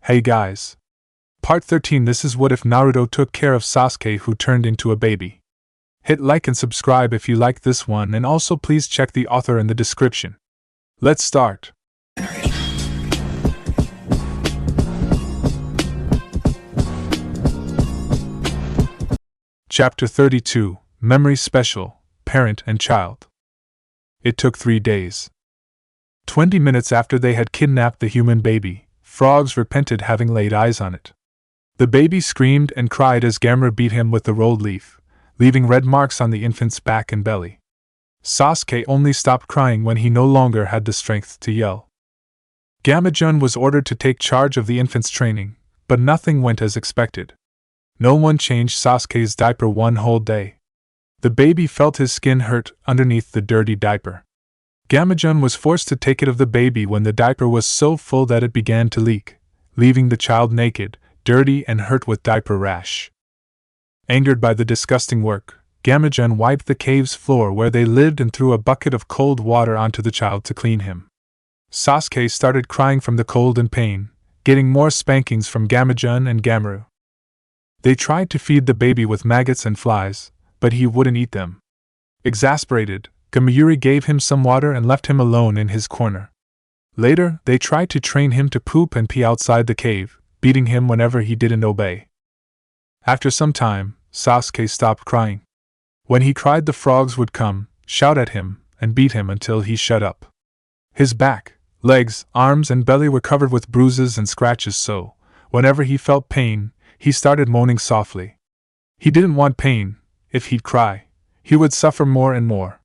Hey guys. Part 13. This is what if Naruto took care of Sasuke who turned into a baby. Hit like and subscribe if you like this one, and also please check the author in the description. Let's start. Chapter 32. Memory Special, Parent and Child. It took 3 days. 20 minutes after they had kidnapped the human baby, Frogs repented having laid eyes on it. The baby screamed and cried as Gamera beat him with the rolled leaf, leaving red marks on the infant's back and belly. Sasuke only stopped crying when he no longer had the strength to yell. Gamajun was ordered to take charge of the infant's training, but nothing went as expected. No one changed Sasuke's diaper one whole day. The baby felt his skin hurt underneath the dirty diaper. Gamajun was forced to take it of the baby when the diaper was so full that it began to leak, leaving the child naked, dirty and hurt with diaper rash. Angered by the disgusting work, Gamajun wiped the cave's floor where they lived and threw a bucket of cold water onto the child to clean him. Sasuke started crying from the cold and pain, getting more spankings from Gamajun and Gameru. They tried to feed the baby with maggots and flies, but he wouldn't eat them. Exasperated, Gamayuri gave him some water and left him alone in his corner. Later, they tried to train him to poop and pee outside the cave, beating him whenever he didn't obey. After some time, Sasuke stopped crying. When he cried, the frogs would come, shout at him, and beat him until he shut up. His back, legs, arms, and belly were covered with bruises and scratches, so, whenever he felt pain, he started moaning softly. He didn't want pain. If he'd cry, he would suffer more and more.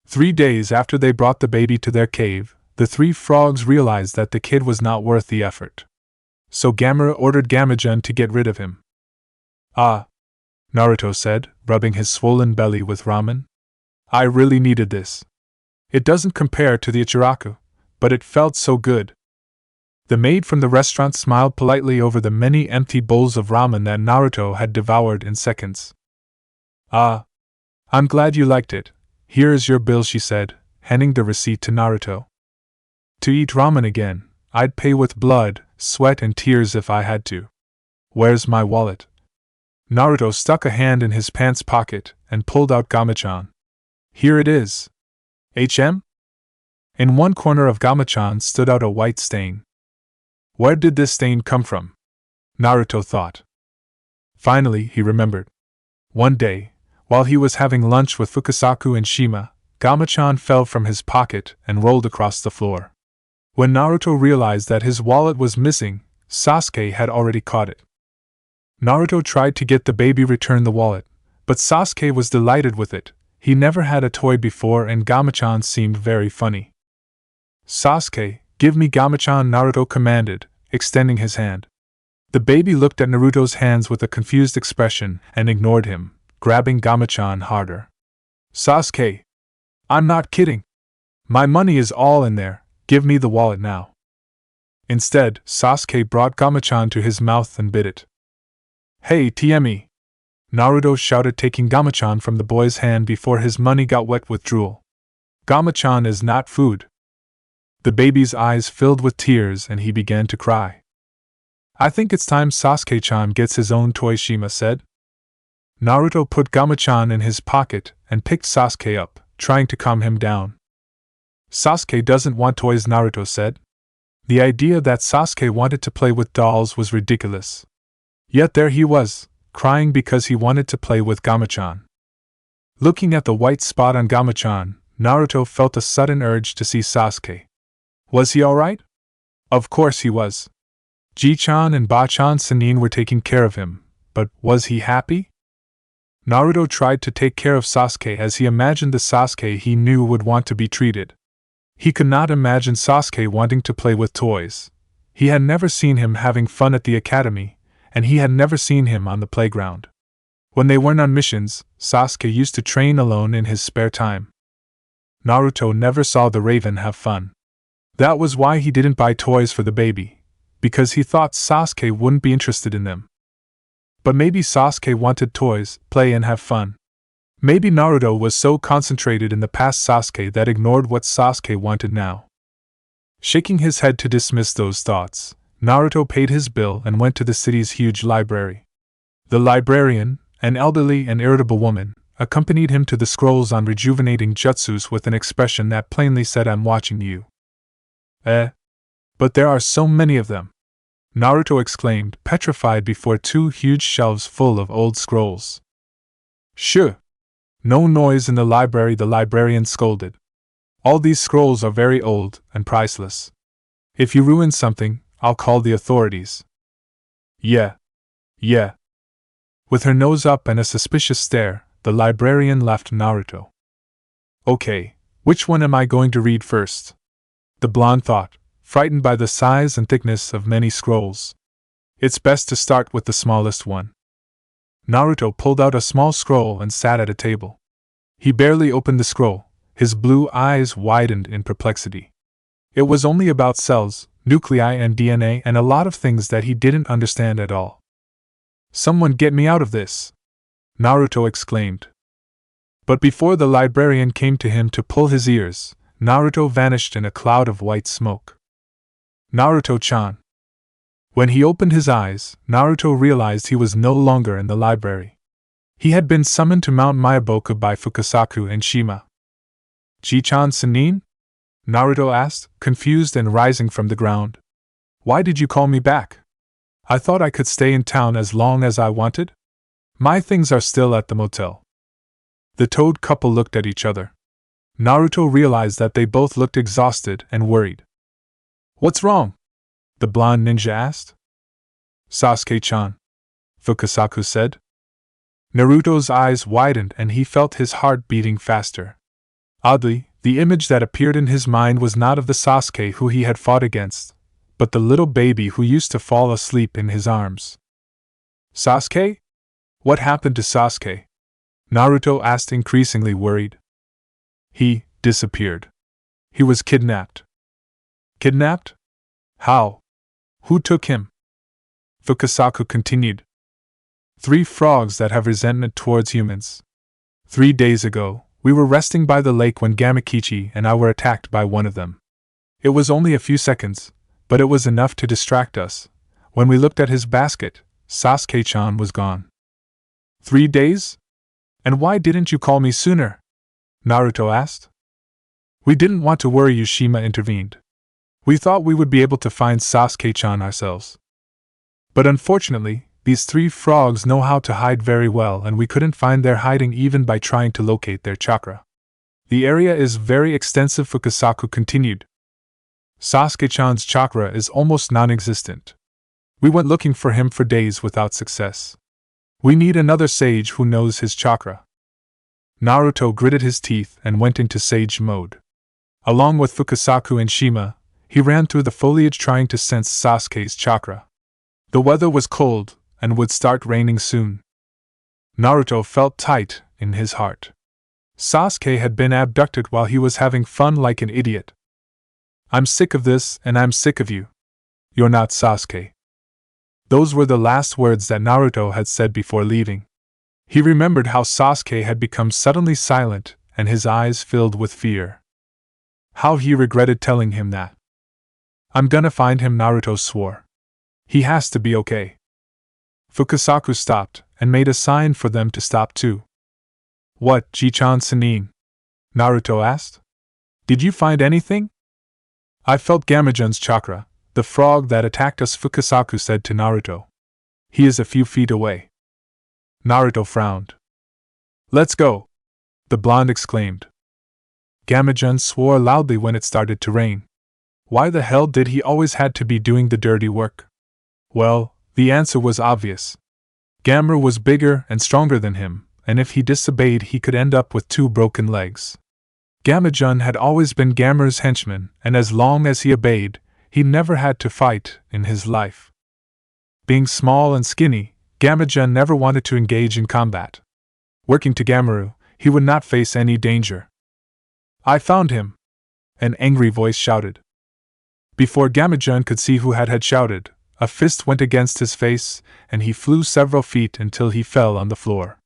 3 days after they brought the baby to their cave, the 3 frogs realized that the kid was not worth the effort. So Gamera ordered Gamajun to get rid of him. Ah, Naruto said, rubbing his swollen belly with ramen. I really needed this. It doesn't compare to the Ichiraku, but it felt so good. The maid from the restaurant smiled politely over the many empty bowls of ramen that Naruto had devoured in seconds. Ah, I'm glad you liked it. Here is your bill, she said, handing the receipt to Naruto. To eat ramen again, I'd pay with blood, sweat, and tears if I had to. Where's my wallet? Naruto stuck a hand in his pants pocket and pulled out Gamachan. Here it is. HM? In one corner of Gamachan stood out a white stain. Where did this stain come from? Naruto thought. Finally, he remembered. One day, while he was having lunch with Fukasaku and Shima, Gamachan fell from his pocket and rolled across the floor. When Naruto realized that his wallet was missing, Sasuke had already caught it. Naruto tried to get the baby return the wallet, but Sasuke was delighted with it. He never had a toy before and Gamachan seemed very funny. Sasuke, give me Gamachan, Naruto commanded, extending his hand. The baby looked at Naruto's hands with a confused expression and ignored him, grabbing Gamachan harder. Sasuke! I'm not kidding! My money is all in there, give me the wallet now. Instead, Sasuke brought Gamachan to his mouth and bit it. Hey, TME! Naruto shouted, taking Gamachan from the boy's hand before his money got wet with drool. Gamachan is not food. The baby's eyes filled with tears and he began to cry. I think it's time Sasuke-chan gets his own toy, Shima said. Naruto put Gamachan in his pocket and picked Sasuke up, trying to calm him down. Sasuke doesn't want toys, Naruto said. The idea that Sasuke wanted to play with dolls was ridiculous. Yet there he was, crying because he wanted to play with Gamachan. Looking at the white spot on Gamachan, Naruto felt a sudden urge to see Sasuke. Was he alright? Of course he was. Ji-chan and Ba-chan Sannin were taking care of him, but was he happy? Naruto tried to take care of Sasuke as he imagined the Sasuke he knew would want to be treated. He could not imagine Sasuke wanting to play with toys. He had never seen him having fun at the academy, and he had never seen him on the playground. When they weren't on missions, Sasuke used to train alone in his spare time. Naruto never saw the Raven have fun. That was why he didn't buy toys for the baby, because he thought Sasuke wouldn't be interested in them. But maybe Sasuke wanted toys, play and have fun. Maybe Naruto was so concentrated in the past Sasuke that ignored what Sasuke wanted now. Shaking his head to dismiss those thoughts, Naruto paid his bill and went to the city's huge library. The librarian, an elderly and irritable woman, accompanied him to the scrolls on rejuvenating jutsus with an expression that plainly said, "I'm watching you." But there are so many of them, Naruto exclaimed, petrified before two huge shelves full of old scrolls. "Sure. No noise in the library," the librarian scolded. "All these scrolls are very old and priceless. If you ruin something, I'll call the authorities." Yeah. With her nose up and a suspicious stare, the librarian left Naruto. "Okay, which one am I going to read first?" the blonde thought, frightened by the size and thickness of many scrolls. "It's best to start with the smallest one." Naruto pulled out a small scroll and sat at a table. He barely opened the scroll, his blue eyes widened in perplexity. It was only about cells, nuclei and DNA and a lot of things that he didn't understand at all. "Someone get me out of this!" Naruto exclaimed. But before the librarian came to him to pull his ears, Naruto vanished in a cloud of white smoke. "Naruto-chan." When he opened his eyes, Naruto realized he was no longer in the library. He had been summoned to Mount Myaboku by Fukasaku and Shima. "Ji-chan Sanin?" Naruto asked, confused and rising from the ground. "Why did you call me back? I thought I could stay in town as long as I wanted? My things are still at the motel." The toad couple looked at each other. Naruto realized that they both looked exhausted and worried. "What's wrong?" the blonde ninja asked. "Sasuke-chan," Fukasaku said. Naruto's eyes widened and he felt his heart beating faster. Oddly, the image that appeared in his mind was not of the Sasuke who he had fought against, but the little baby who used to fall asleep in his arms. "Sasuke? What happened to Sasuke?" Naruto asked, increasingly worried. "He disappeared. He was kidnapped." "Kidnapped? How? Who took him?" Fukasaku continued. "Three frogs that have resentment towards humans. 3 days ago, we were resting by the lake when Gamakichi and I were attacked by one of them. It was only a few seconds, but it was enough to distract us. When we looked at his basket, Sasuke-chan was gone." 3 days? And why didn't you call me sooner?" Naruto asked. "We didn't want to worry you," Shima intervened. "We thought we would be able to find Sasuke-chan ourselves. But unfortunately, these 3 frogs know how to hide very well and we couldn't find their hiding even by trying to locate their chakra. The area is very extensive," Fukasaku continued. "Sasuke-chan's chakra is almost non-existent. We went looking for him for days without success. We need another sage who knows his chakra." Naruto gritted his teeth and went into sage mode. Along with Fukasaku and Shima, he ran through the foliage trying to sense Sasuke's chakra. The weather was cold, and would start raining soon. Naruto felt tight in his heart. Sasuke had been abducted while he was having fun like an idiot. "I'm sick of this, and I'm sick of you. You're not Sasuke." Those were the last words that Naruto had said before leaving. He remembered how Sasuke had become suddenly silent, and his eyes filled with fear. How he regretted telling him that. "I'm gonna find him," Naruto swore. "He has to be okay." Fukasaku stopped, and made a sign for them to stop too. "What, Ji-chan Sanin?" Naruto asked. "Did you find anything?" "I felt Gamajun's chakra, the frog that attacked us," Fukasaku said to Naruto. "He is a few feet away." Naruto frowned. "Let's go!" the blonde exclaimed. Gamajun swore loudly when it started to rain. Why the hell did he always had to be doing the dirty work? Well, the answer was obvious. Gamera was bigger and stronger than him, and if he disobeyed he could end up with 2 broken legs. Gamajun had always been Gamera's henchman, and as long as he obeyed, he never had to fight in his life. Being small and skinny, Gamajun never wanted to engage in combat. Working to Gamera, he would not face any danger. "I found him!" an angry voice shouted. Before Gamajun could see who had shouted, a fist went against his face, and he flew several feet until he fell on the floor.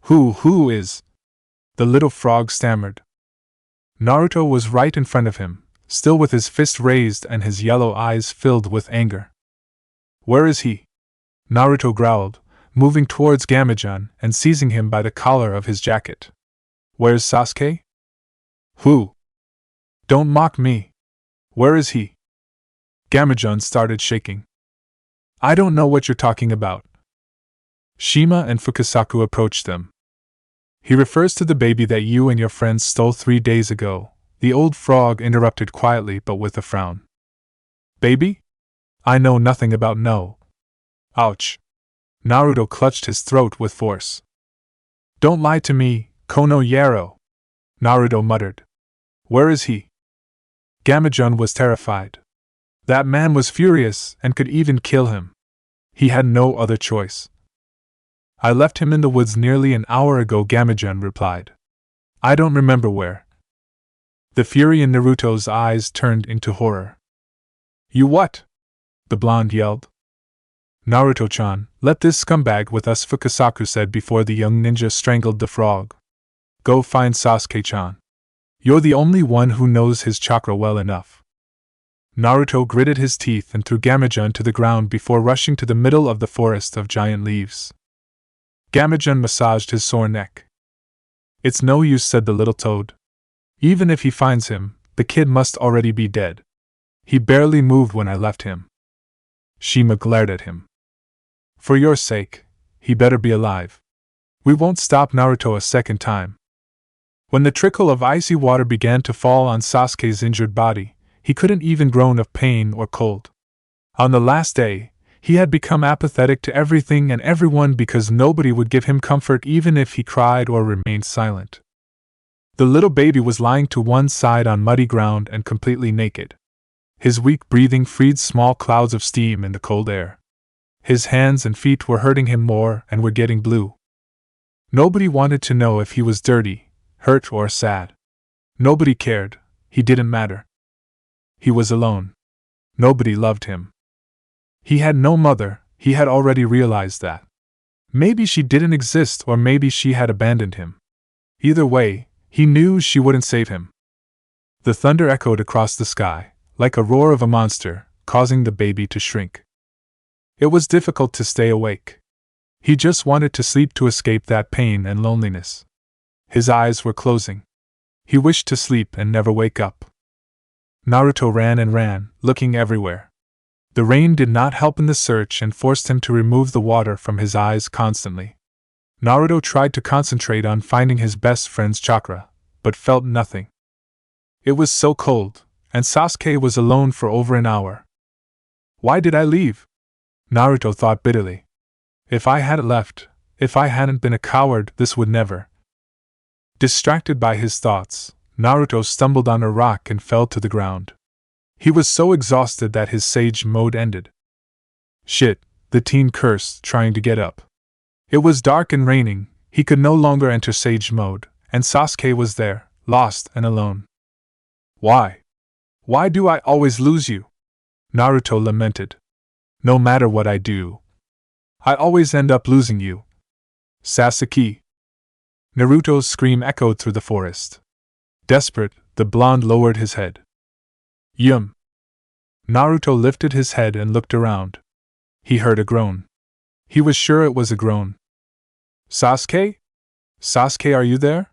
Who is? The little frog stammered. Naruto was right in front of him, still with his fist raised and his yellow eyes filled with anger. Where is he? Naruto growled, moving towards Gamijun and seizing him by the collar of his jacket. Where's Sasuke? Who? Don't mock me. Where is he? Gamijun started shaking. I don't know what you're talking about. Shima and Fukasaku approached them. He refers to the baby that you and your friends stole 3 days ago, the old frog interrupted quietly but with a frown. Baby? I know nothing about no. Ouch. Naruto clutched his throat with force. Don't lie to me, Kono Yaro. Naruto muttered. Where is he? Gamijun was terrified. That man was furious and could even kill him. He had no other choice. I left him in the woods nearly an hour ago, Gamijun replied. I don't remember where. The fury in Naruto's eyes turned into horror. You what? The blonde yelled. Naruto-chan, let this scumbag with us, Fukasaku said before the young ninja strangled the frog. Go find Sasuke-chan. You're the only one who knows his chakra well enough. Naruto gritted his teeth and threw Gamijun to the ground before rushing to the middle of the forest of giant leaves. Gamijun massaged his sore neck. It's no use, said the little toad. Even if he finds him, the kid must already be dead. He barely moved when I left him. Shima glared at him. For your sake, he better be alive. We won't stop Naruto a second time. When the trickle of icy water began to fall on Sasuke's injured body, he couldn't even groan of pain or cold. On the last day, he had become apathetic to everything and everyone because nobody would give him comfort even if he cried or remained silent. The little baby was lying to one side on muddy ground and completely naked. His weak breathing freed small clouds of steam in the cold air. His hands and feet were hurting him more and were getting blue. Nobody wanted to know if he was dirty, hurt, or sad. Nobody cared, he didn't matter. He was alone. Nobody loved him. He had no mother, he had already realized that. Maybe she didn't exist or maybe she had abandoned him. Either way, he knew she wouldn't save him. The thunder echoed across the sky, like a roar of a monster, causing the baby to shrink. It was difficult to stay awake. He just wanted to sleep to escape that pain and loneliness. His eyes were closing. He wished to sleep and never wake up. Naruto ran and ran, looking everywhere. The rain did not help in the search and forced him to remove the water from his eyes constantly. Naruto tried to concentrate on finding his best friend's chakra, but felt nothing. It was so cold, and Sasuke was alone for over an hour. Why did I leave? Naruto thought bitterly. If I hadn't left, if I hadn't been a coward, this would never. Distracted by his thoughts, Naruto stumbled on a rock and fell to the ground. He was so exhausted that his sage mode ended. Shit, the teen cursed, trying to get up. It was dark and raining, he could no longer enter sage mode, and Sasuke was there, lost and alone. Why? Why do I always lose you? Naruto lamented. No matter what I do, I always end up losing you. Sasuke. Naruto's scream echoed through the forest. Desperate, the blonde lowered his head. Yum. Naruto lifted his head and looked around. He heard a groan. He was sure it was a groan. Sasuke? Sasuke, are you there?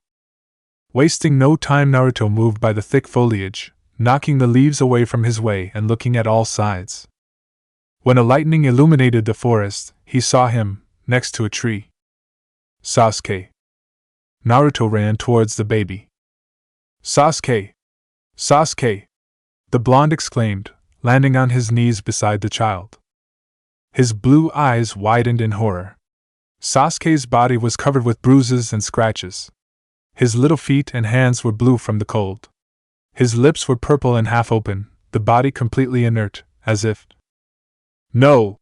Wasting no time, Naruto moved by the thick foliage, knocking the leaves away from his way and looking at all sides. When a lightning illuminated the forest, he saw him, next to a tree. Sasuke. Naruto ran towards the baby. Sasuke! Sasuke! The blonde exclaimed, landing on his knees beside the child. His blue eyes widened in horror. Sasuke's body was covered with bruises and scratches. His little feet and hands were blue from the cold. His lips were purple and half open, the body completely inert, as if. No!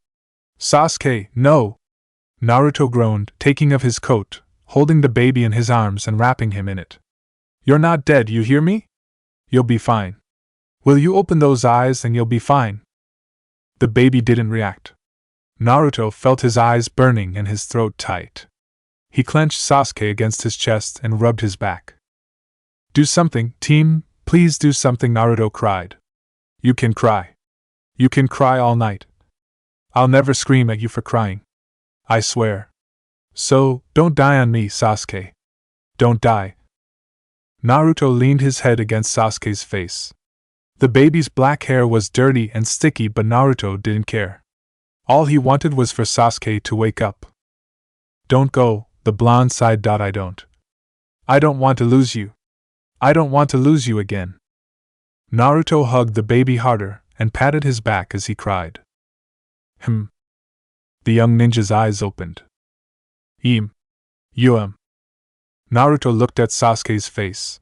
Sasuke, no! Naruto groaned, taking off his coat, holding the baby in his arms and wrapping him in it. You're not dead, you hear me? You'll be fine. Will you open those eyes and you'll be fine? The baby didn't react. Naruto felt his eyes burning and his throat tight. He clenched Sasuke against his chest and rubbed his back. Do something, team, Please do something, Naruto cried. You can cry. You can cry all night. I'll never scream at you for crying. I swear. So, don't die on me, Sasuke. Don't die. Naruto leaned his head against Sasuke's face. The baby's black hair was dirty and sticky, but Naruto didn't care. All he wanted was for Sasuke to wake up. Don't go, the blonde sighed. I don't. I don't want to lose you. I don't want to lose you again. Naruto hugged the baby harder and patted his back as he cried. The young ninja's eyes opened. You. Naruto looked at Sasuke's face.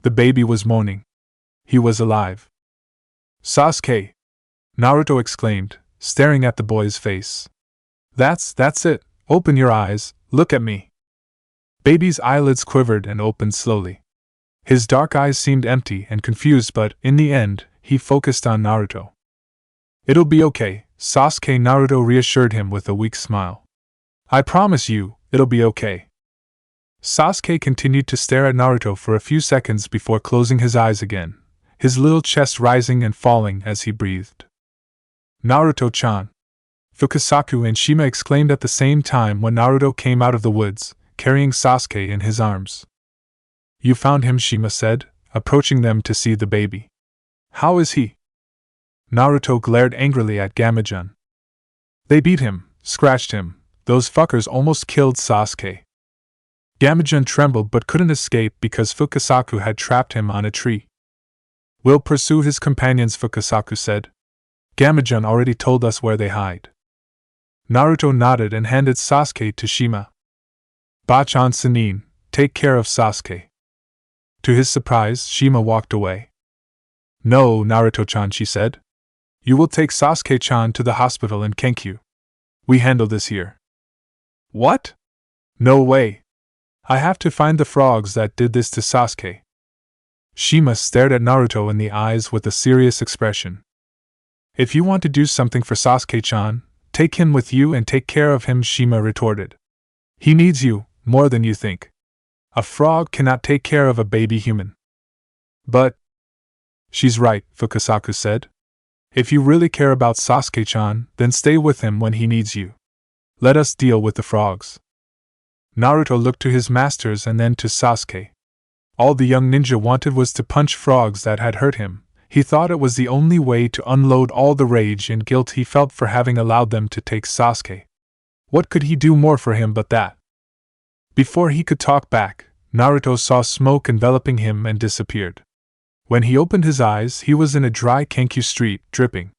The baby was moaning. He was alive. Sasuke! Naruto exclaimed, staring at the boy's face. That's it, open your eyes, look at me. Baby's eyelids quivered and opened slowly. His dark eyes seemed empty and confused, but, in the end, he focused on Naruto. It'll be okay, Sasuke. Naruto reassured him with a weak smile. I promise you, it'll be okay. Sasuke continued to stare at Naruto for a few seconds before closing his eyes again, his little chest rising and falling as he breathed. Naruto-chan! Fukasaku and Shima exclaimed at the same time when Naruto came out of the woods, carrying Sasuke in his arms. You found him, Shima said, approaching them to see the baby. How is he? Naruto glared angrily at Gamajun. They beat him, scratched him, those fuckers almost killed Sasuke. Gamajun trembled but couldn't escape because Fukasaku had trapped him on a tree. We'll pursue his companions, Fukasaku said. Gamajun already told us where they hide. Naruto nodded and handed Sasuke to Shima. Bachan Sanin, take care of Sasuke. To his surprise, Shima walked away. No, Naruto-chan, she said. You will take Sasuke-chan to the hospital in Kenkyu. We handle this here. What? No way. I have to find the frogs that did this to Sasuke. Shima stared at Naruto in the eyes with a serious expression. If you want to do something for Sasuke-chan, take him with you and take care of him, Shima retorted. He needs you, more than you think. A frog cannot take care of a baby human. But... She's right, Fukasaku said. If you really care about Sasuke-chan, then stay with him when he needs you. Let us deal with the frogs. Naruto looked to his masters and then to Sasuke. All the young ninja wanted was to punch frogs that had hurt him. He thought it was the only way to unload all the rage and guilt he felt for having allowed them to take Sasuke. What could he do more for him but that? Before he could talk back, Naruto saw smoke enveloping him and disappeared. When he opened his eyes, he was in a dry Kenkyu street, dripping.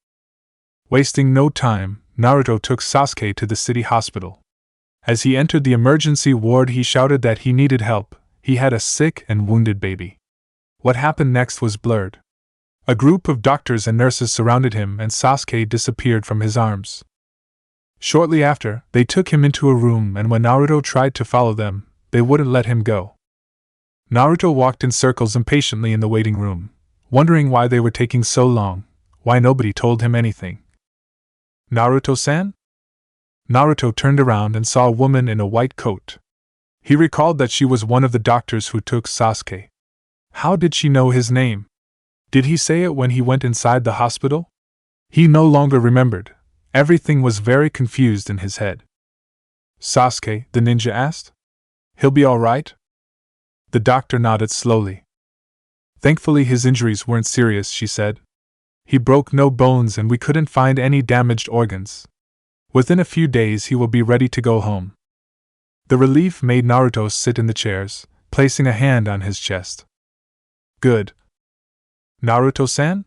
Wasting no time, Naruto took Sasuke to the city hospital. As he entered the emergency ward, he shouted that he needed help. He had a sick and wounded baby. What happened next was blurred. A group of doctors and nurses surrounded him and Sasuke disappeared from his arms. Shortly after, they took him into a room, and when Naruto tried to follow them, they wouldn't let him go. Naruto walked in circles impatiently in the waiting room, wondering why they were taking so long, why nobody told him anything. Naruto-san? Naruto turned around and saw a woman in a white coat. He recalled that she was one of the doctors who took Sasuke. How did she know his name? Did he say it when he went inside the hospital? He no longer remembered. Everything was very confused in his head. Sasuke, the ninja asked. He'll be all right? The doctor nodded slowly. Thankfully his injuries weren't serious, she said. He broke no bones and we couldn't find any damaged organs. Within a few days he will be ready to go home. The relief made Naruto sit in the chairs, placing a hand on his chest. Good. Naruto-san?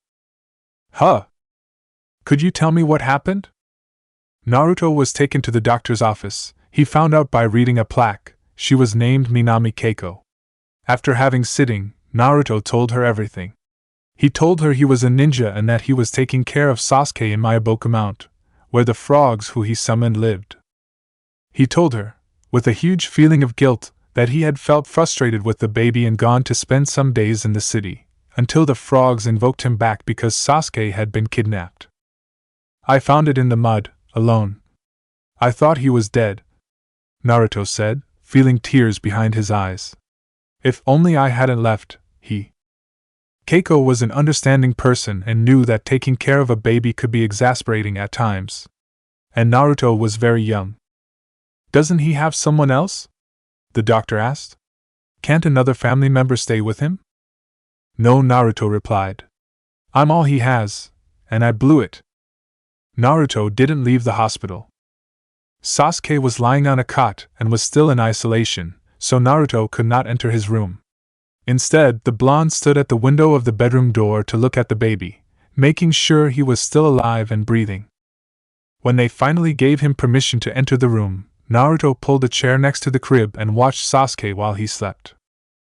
Huh? Could you tell me what happened? Naruto was taken to the doctor's office. He found out by reading a plaque. She was named Minami Keiko. After having sitting, Naruto told her everything. He told her he was a ninja and that he was taking care of Sasuke in Myaboku Mount, where the frogs who he summoned lived. He told her, with a huge feeling of guilt, that he had felt frustrated with the baby and gone to spend some days in the city, until the frogs invoked him back because Sasuke had been kidnapped. I found it in the mud, alone. I thought he was dead, Naruto said, feeling tears behind his eyes. If only I hadn't left, he Keiko was an understanding person and knew that taking care of a baby could be exasperating at times. And Naruto was very young. "Doesn't he have someone else?" the doctor asked. "Can't another family member stay with him?" "No," Naruto replied. "I'm all he has, and I blew it." Naruto didn't leave the hospital. Sasuke was lying on a cot and was still in isolation, so Naruto could not enter his room. Instead, the blonde stood at the window of the bedroom door to look at the baby, making sure he was still alive and breathing. When they finally gave him permission to enter the room, Naruto pulled a chair next to the crib and watched Sasuke while he slept.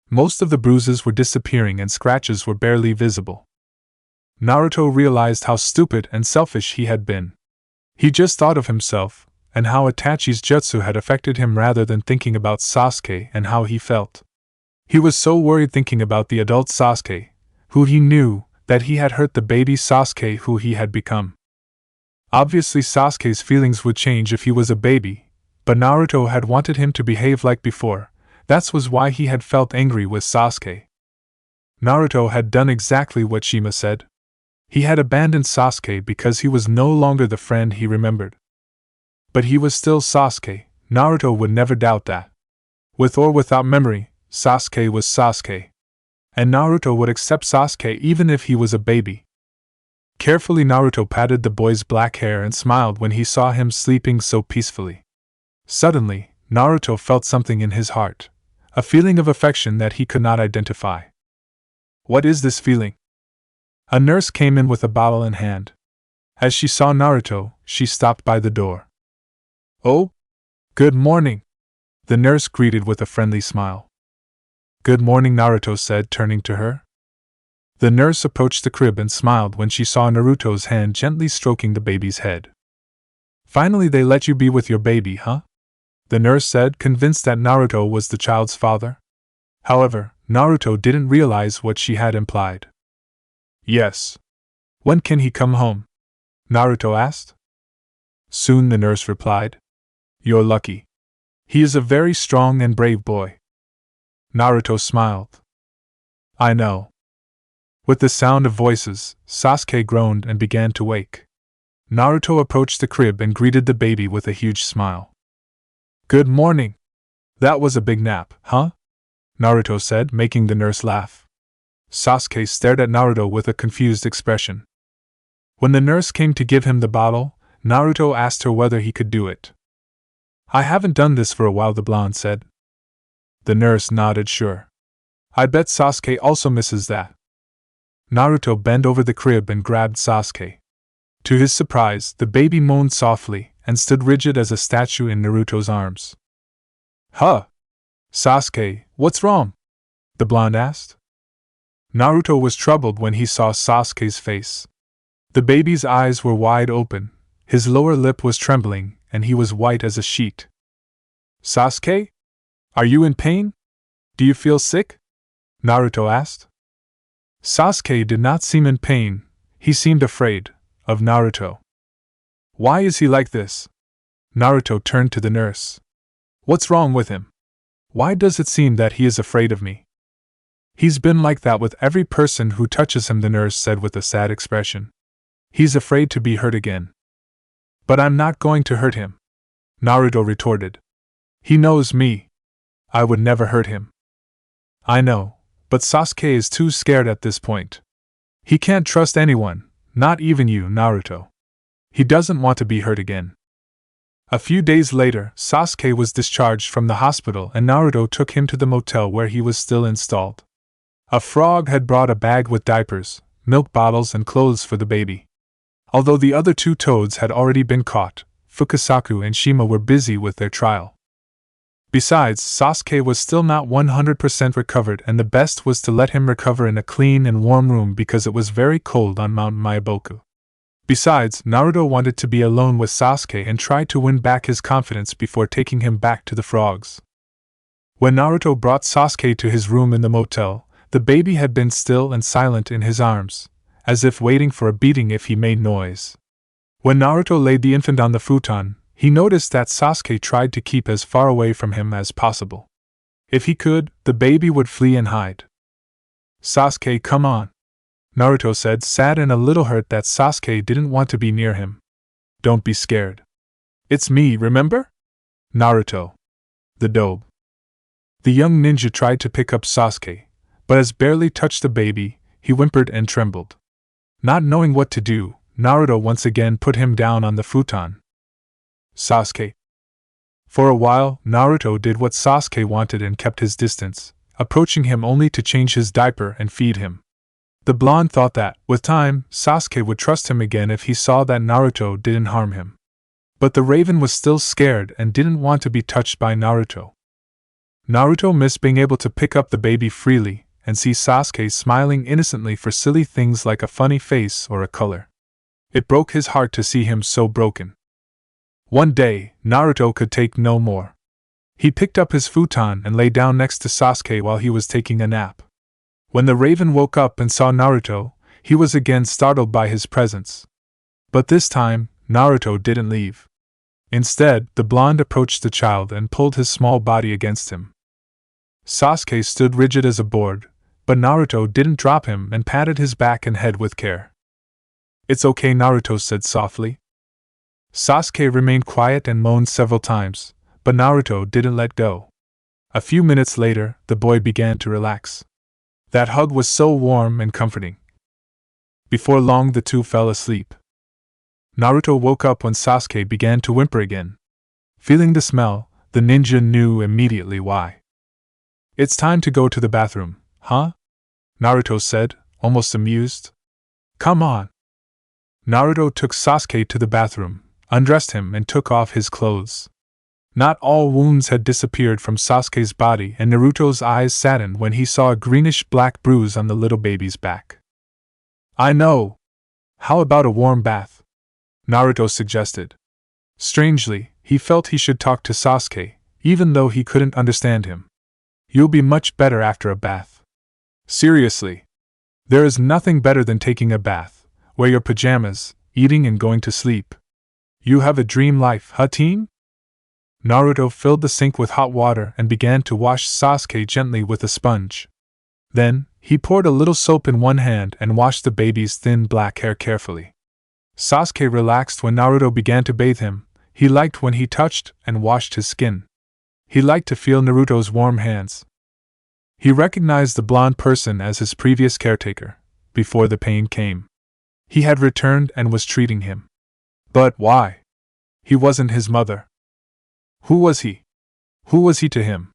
Most of the bruises were disappearing and scratches were barely visible. Naruto realized how stupid and selfish he had been. He just thought of himself, and how Itachi's jutsu had affected him rather than thinking about Sasuke and how he felt. He was so worried thinking about the adult Sasuke, who he knew, that he had hurt the baby Sasuke who he had become. Obviously Sasuke's feelings would change if he was a baby, but Naruto had wanted him to behave like before. That was why he had felt angry with Sasuke. Naruto had done exactly what Shima said. He had abandoned Sasuke because he was no longer the friend he remembered. But he was still Sasuke, Naruto would never doubt that. With or without memory, Sasuke was Sasuke. And Naruto would accept Sasuke even if he was a baby. Carefully Naruto patted the boy's black hair and smiled when he saw him sleeping so peacefully. Suddenly, Naruto felt something in his heart, a feeling of affection that he could not identify. "What is this feeling?" A nurse came in with a bottle in hand. As she saw Naruto, she stopped by the door. "Oh, good morning," the nurse greeted with a friendly smile. "Good morning," Naruto said, turning to her. The nurse approached the crib and smiled when she saw Naruto's hand gently stroking the baby's head. "Finally they let you be with your baby, huh?" the nurse said, convinced that Naruto was the child's father. However, Naruto didn't realize what she had implied. "Yes. When can he come home?" Naruto asked. "Soon," the nurse replied. "You're lucky. He is a very strong and brave boy." Naruto smiled. "I know." With the sound of voices, Sasuke groaned and began to wake. Naruto approached the crib and greeted the baby with a huge smile. "Good morning. That was a big nap, huh?" Naruto said, making the nurse laugh. Sasuke stared at Naruto with a confused expression. When the nurse came to give him the bottle, Naruto asked her whether he could do it. "I haven't done this for a while," the blonde said. The nurse nodded sure. "I bet Sasuke also misses that." Naruto bent over the crib and grabbed Sasuke. To his surprise, the baby moaned softly and stood rigid as a statue in Naruto's arms. "Huh? Sasuke, what's wrong?" the blonde asked. Naruto was troubled when he saw Sasuke's face. The baby's eyes were wide open, his lower lip was trembling, and he was white as a sheet. "Sasuke? Are you in pain? Do you feel sick?" Naruto asked. Sasuke did not seem in pain, he seemed afraid of Naruto. "Why is he like this?" Naruto turned to the nurse. "What's wrong with him? Why does it seem that he is afraid of me?" "He's been like that with every person who touches him," the nurse said with a sad expression. "He's afraid to be hurt again." "But I'm not going to hurt him," Naruto retorted. "He knows me. I would never hurt him." "I know, but Sasuke is too scared at this point. He can't trust anyone, not even you, Naruto. He doesn't want to be hurt again." A few days later, Sasuke was discharged from the hospital and Naruto took him to the motel where he was still installed. A frog had brought a bag with diapers, milk bottles and clothes for the baby. Although the other two toads had already been caught, Fukasaku and Shima were busy with their trial. Besides, Sasuke was still not 100% recovered and the best was to let him recover in a clean and warm room because it was very cold on Mount Maiboku. Besides, Naruto wanted to be alone with Sasuke and tried to win back his confidence before taking him back to the frogs. When Naruto brought Sasuke to his room in the motel, the baby had been still and silent in his arms, as if waiting for a beating if he made noise. When Naruto laid the infant on the futon, he noticed that Sasuke tried to keep as far away from him as possible. If he could, the baby would flee and hide. "Sasuke, come on," Naruto said, sad and a little hurt that Sasuke didn't want to be near him. Don't be scared. It's me, remember? Naruto. The dobe. The young ninja tried to pick up Sasuke, but as barely touched the baby, he whimpered and trembled. Not knowing what to do, Naruto once again put him down on the futon. Sasuke. For a while, Naruto did what Sasuke wanted and kept his distance, approaching him only to change his diaper and feed him. The blonde thought that, with time, Sasuke would trust him again if he saw that Naruto didn't harm him. But the raven was still scared and didn't want to be touched by Naruto. Naruto missed being able to pick up the baby freely and see Sasuke smiling innocently for silly things like a funny face or a color. It broke his heart to see him so broken. One day, Naruto could take no more. He picked up his futon and lay down next to Sasuke while he was taking a nap. When the raven woke up and saw Naruto, he was again startled by his presence. But this time, Naruto didn't leave. Instead, the blonde approached the child and pulled his small body against him. Sasuke stood rigid as a board, but Naruto didn't drop him and patted his back and head with care. It's okay, Naruto said softly. Sasuke remained quiet and moaned several times, but Naruto didn't let go. A few minutes later, the boy began to relax. That hug was so warm and comforting. Before long, the two fell asleep. Naruto woke up when Sasuke began to whimper again. Feeling the smell, the ninja knew immediately why. It's time to go to the bathroom, huh? Naruto said, almost amused. Come on. Naruto took Sasuke to the bathroom, undressed him and took off his clothes. Not all wounds had disappeared from Sasuke's body, and Naruto's eyes saddened when he saw a greenish-black bruise on the little baby's back. I know. How about a warm bath? Naruto suggested. Strangely, he felt he should talk to Sasuke, even though he couldn't understand him. You'll be much better after a bath. Seriously. There is nothing better than taking a bath, wear your pajamas, eating and going to sleep. You have a dream life, huh, team? Naruto filled the sink with hot water and began to wash Sasuke gently with a sponge. Then, he poured a little soap in one hand and washed the baby's thin black hair carefully. Sasuke relaxed when Naruto began to bathe him. He liked when he touched and washed his skin. He liked to feel Naruto's warm hands. He recognized the blonde person as his previous caretaker, before the pain came. He had returned and was treating him. But why? He wasn't his mother. Who was he? Who was he to him?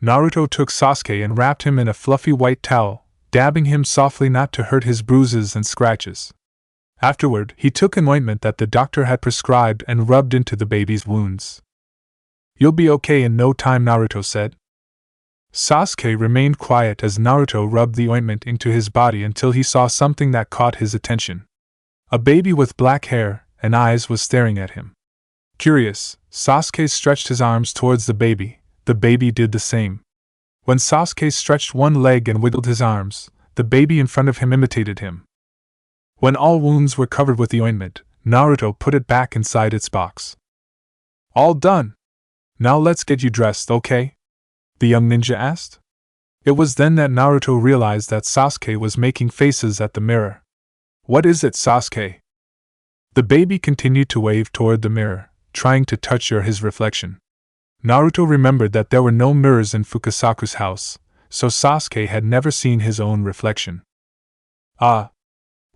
Naruto took Sasuke and wrapped him in a fluffy white towel, dabbing him softly not to hurt his bruises and scratches. Afterward, he took an ointment that the doctor had prescribed and rubbed into the baby's wounds. You'll be okay in no time, Naruto said. Sasuke remained quiet as Naruto rubbed the ointment into his body until he saw something that caught his attention. A baby with black hair and eyes was staring at him. Curious, Sasuke stretched his arms towards the baby did the same. When Sasuke stretched one leg and wiggled his arms, the baby in front of him imitated him. When all wounds were covered with the ointment, Naruto put it back inside its box. All done. Now let's get you dressed, okay? The young ninja asked. It was then that Naruto realized that Sasuke was making faces at the mirror. What is it, Sasuke? The baby continued to wave toward the mirror, trying to touch his reflection. Naruto remembered that there were no mirrors in Fukasaku's house, so Sasuke had never seen his own reflection. Ah,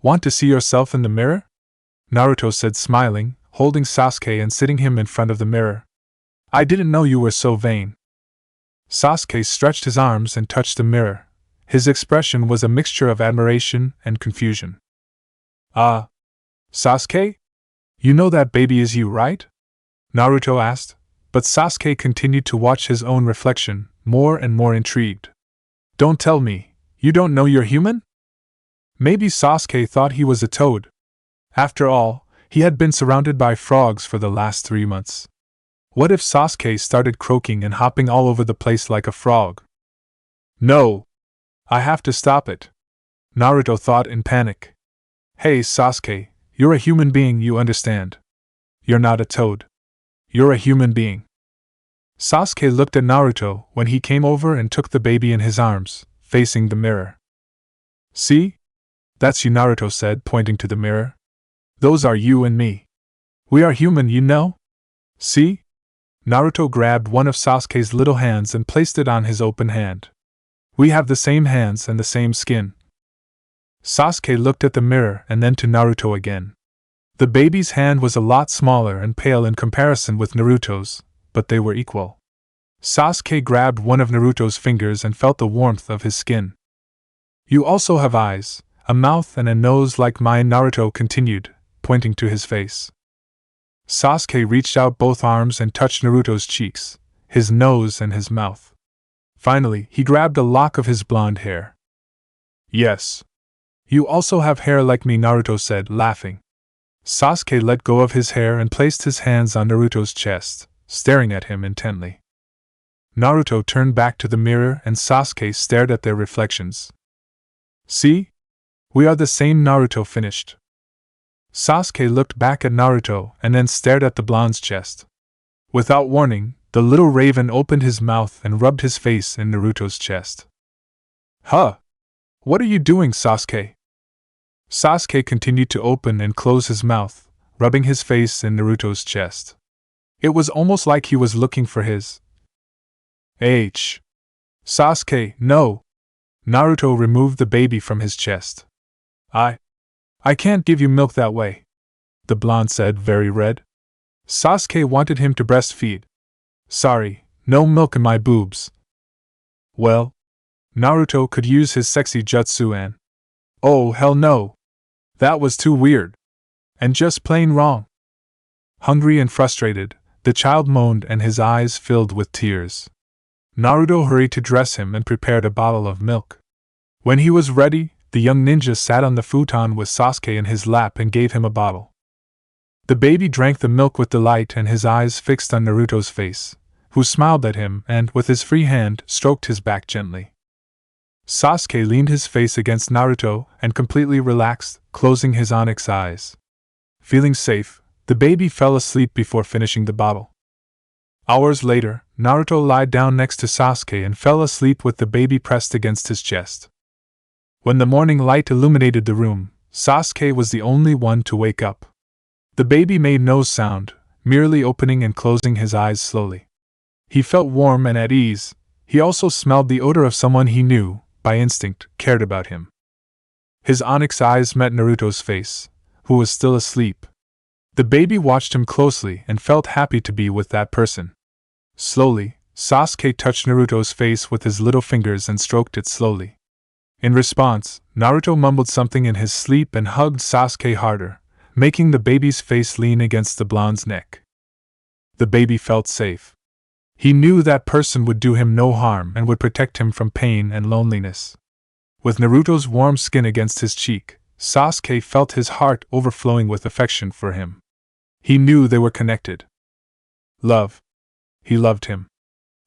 want to see yourself in the mirror? Naruto said, smiling, holding Sasuke and sitting him in front of the mirror. I didn't know you were so vain. Sasuke stretched his arms and touched the mirror. His expression was a mixture of admiration and confusion. Ah, Sasuke? You know that baby is you, right? Naruto asked, but Sasuke continued to watch his own reflection, more and more intrigued. Don't tell me, you don't know you're human? Maybe Sasuke thought he was a toad. After all, he had been surrounded by frogs for the last 3 months. What if Sasuke started croaking and hopping all over the place like a frog? No! I have to stop it. Naruto thought in panic. Hey Sasuke, you're a human being, you understand. You're not a toad. You're a human being. Sasuke looked at Naruto when he came over and took the baby in his arms, facing the mirror. See? That's you, Naruto said, pointing to the mirror. Those are you and me. We are human, you know? See? Naruto grabbed one of Sasuke's little hands and placed it on his open hand. We have the same hands and the same skin. Sasuke looked at the mirror and then to Naruto again. The baby's hand was a lot smaller and pale in comparison with Naruto's, but they were equal. Sasuke grabbed one of Naruto's fingers and felt the warmth of his skin. You also have eyes, a mouth and a nose like mine, Naruto continued, pointing to his face. Sasuke reached out both arms and touched Naruto's cheeks, his nose and his mouth. Finally, he grabbed a lock of his blonde hair. Yes. You also have hair like me, Naruto said, laughing. Sasuke let go of his hair and placed his hands on Naruto's chest, staring at him intently. Naruto turned back to the mirror and Sasuke stared at their reflections. See? We are the same, Naruto finished. Sasuke looked back at Naruto and then stared at the blonde's chest. Without warning, the little raven opened his mouth and rubbed his face in Naruto's chest. Huh! What are you doing, Sasuke? Sasuke continued to open and close his mouth, rubbing his face in Naruto's chest. It was almost like he was looking for his Sasuke, no! Naruto removed the baby from his chest. I can't give you milk that way, the blonde said, very red. Sasuke wanted him to breastfeed. Sorry, no milk in my boobs. Well, Naruto could use his sexy jutsu and… Oh, hell no! That was too weird. And just plain wrong. Hungry and frustrated, the child moaned and his eyes filled with tears. Naruto hurried to dress him and prepared a bottle of milk. When he was ready, the young ninja sat on the futon with Sasuke in his lap and gave him a bottle. The baby drank the milk with delight and his eyes fixed on Naruto's face, who smiled at him and, with his free hand, stroked his back gently. Sasuke leaned his face against Naruto and completely relaxed, closing his onyx eyes. Feeling safe, the baby fell asleep before finishing the bottle. Hours later, Naruto lied down next to Sasuke and fell asleep with the baby pressed against his chest. When the morning light illuminated the room, Sasuke was the only one to wake up. The baby made no sound, merely opening and closing his eyes slowly. He felt warm and at ease. He also smelled the odor of someone he knew, by instinct, cared about him. His onyx eyes met Naruto's face, who was still asleep. The baby watched him closely and felt happy to be with that person. Slowly, Sasuke touched Naruto's face with his little fingers and stroked it slowly. In response, Naruto mumbled something in his sleep and hugged Sasuke harder, making the baby's face lean against the blonde's neck. The baby felt safe. He knew that person would do him no harm and would protect him from pain and loneliness. With Naruto's warm skin against his cheek, Sasuke felt his heart overflowing with affection for him. He knew they were connected. Love. He loved him.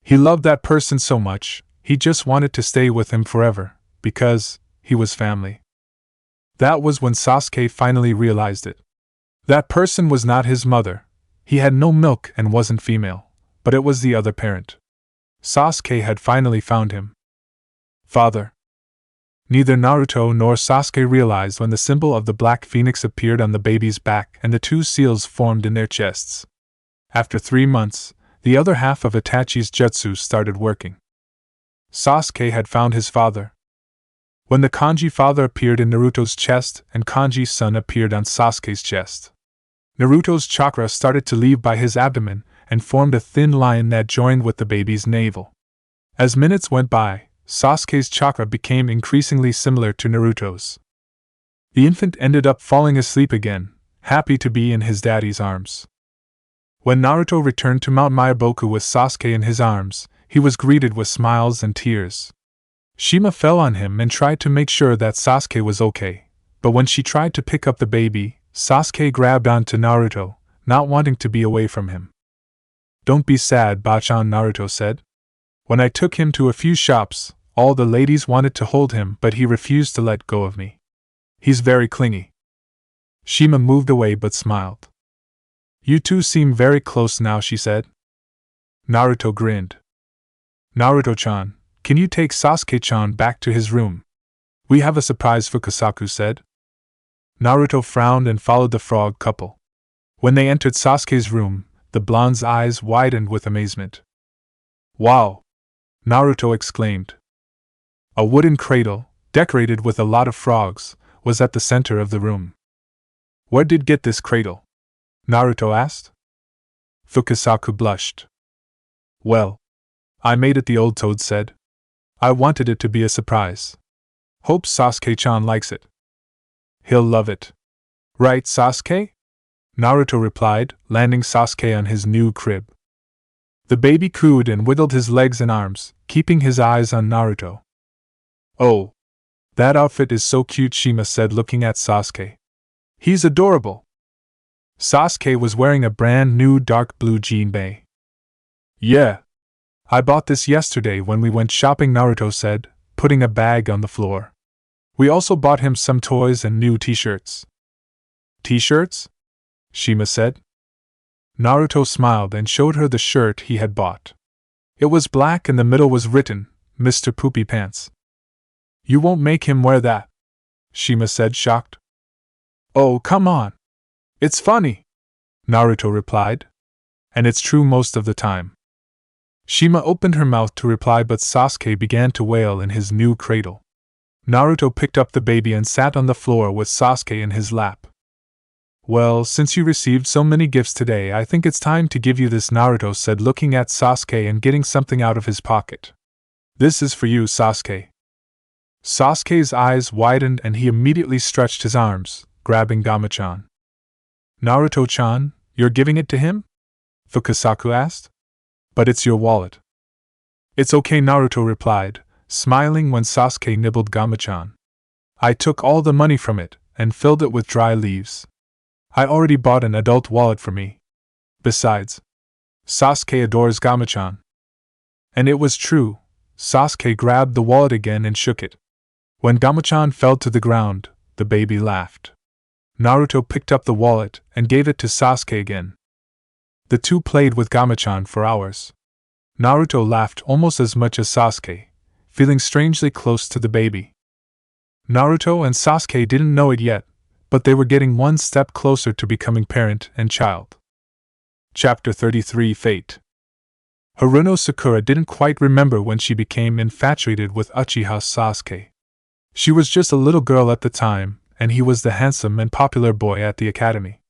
He loved that person so much, he just wanted to stay with him forever, because he was family. That was when Sasuke finally realized it. That person was not his mother. He had no milk and wasn't female, but it was the other parent. Sasuke had finally found him. Father. Neither Naruto nor Sasuke realized when the symbol of the Black Phoenix appeared on the baby's back and the two seals formed in their chests. After 3 months, the other half of Itachi's jutsu started working. Sasuke had found his father. When the kanji father appeared in Naruto's chest and kanji son appeared on Sasuke's chest, Naruto's chakra started to leave by his abdomen and formed a thin line that joined with the baby's navel. As minutes went by, Sasuke's chakra became increasingly similar to Naruto's. The infant ended up falling asleep again, happy to be in his daddy's arms. When Naruto returned to Mount Myoboku with Sasuke in his arms, he was greeted with smiles and tears. Shima fell on him and tried to make sure that Sasuke was okay, but when she tried to pick up the baby, Sasuke grabbed onto Naruto, not wanting to be away from him. Don't be sad, Bachan, Naruto said. When I took him to a few shops, all the ladies wanted to hold him, but he refused to let go of me. He's very clingy. Shima moved away but smiled. You two seem very close now, she said. Naruto grinned. Naruto-chan, can you take Sasuke-chan back to his room? We have a surprise, Fukasaku said. Naruto frowned and followed the frog couple. When they entered Sasuke's room, the blonde's eyes widened with amazement. Wow! Naruto exclaimed. A wooden cradle, decorated with a lot of frogs, was at the center of the room. Where did get this cradle? Naruto asked. Fukasaku blushed. Well, I made it, the old toad said. I wanted it to be a surprise. Hope Sasuke-chan likes it. He'll love it. Right, Sasuke? Naruto replied, landing Sasuke on his new crib. The baby cooed and wiggled his legs and arms, keeping his eyes on Naruto. Oh, that outfit is so cute, Shima said, looking at Sasuke. He's adorable. Sasuke was wearing a brand new dark blue jinbei. Yeah. I bought this yesterday when we went shopping, Naruto said, putting a bag on the floor. We also bought him some toys and new t-shirts. T-shirts? Shima said. Naruto smiled and showed her the shirt he had bought. It was black and the middle was written, Mr. Poopy Pants. You won't make him wear that, Shima said, shocked. Oh, come on. It's funny, Naruto replied. And it's true most of the time. Shima opened her mouth to reply, but Sasuke began to wail in his new cradle. Naruto picked up the baby and sat on the floor with Sasuke in his lap. Well, since you received so many gifts today, I think it's time to give you this, Naruto said, looking at Sasuke and getting something out of his pocket. This is for you, Sasuke. Sasuke's eyes widened and he immediately stretched his arms, grabbing Gamachan. Naruto-chan, you're giving it to him? Fukasaku asked. But it's your wallet. It's okay, Naruto replied, smiling when Sasuke nibbled Gamachan. I took all the money from it and filled it with dry leaves. I already bought an adult wallet for me. Besides, Sasuke adores Gamachan. And it was true. Sasuke grabbed the wallet again and shook it. When Gamachan fell to the ground, the baby laughed. Naruto picked up the wallet and gave it to Sasuke again. The two played with Gamachan for hours. Naruto laughed almost as much as Sasuke, feeling strangely close to the baby. Naruto and Sasuke didn't know it yet, but they were getting one step closer to becoming parent and child. Chapter 33 Fate. Haruno Sakura didn't quite remember when she became infatuated with Uchiha Sasuke. She was just a little girl at the time, and he was the handsome and popular boy at the academy.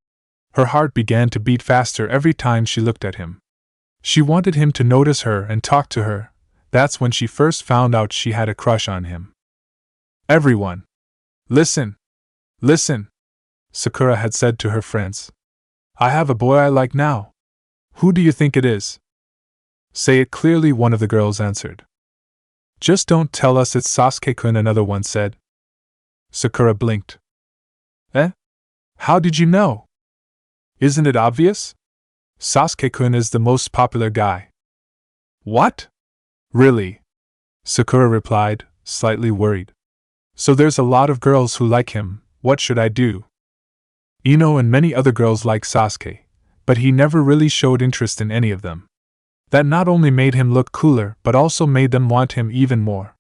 Her heart began to beat faster every time she looked at him. She wanted him to notice her and talk to her. That's when she first found out she had a crush on him. Everyone! Listen! Listen! Sakura had said to her friends. I have a boy I like now. Who do you think it is? Say it clearly, one of the girls answered. Just don't tell us it's Sasuke-kun, another one said. Sakura blinked. Eh? How did you know? Isn't it obvious? Sasuke-kun is the most popular guy. What? Really? Sakura replied, slightly worried. So there's a lot of girls who like him. What should I do? Ino and many other girls like Sasuke, but he never really showed interest in any of them. That not only made him look cooler but also made them want him even more.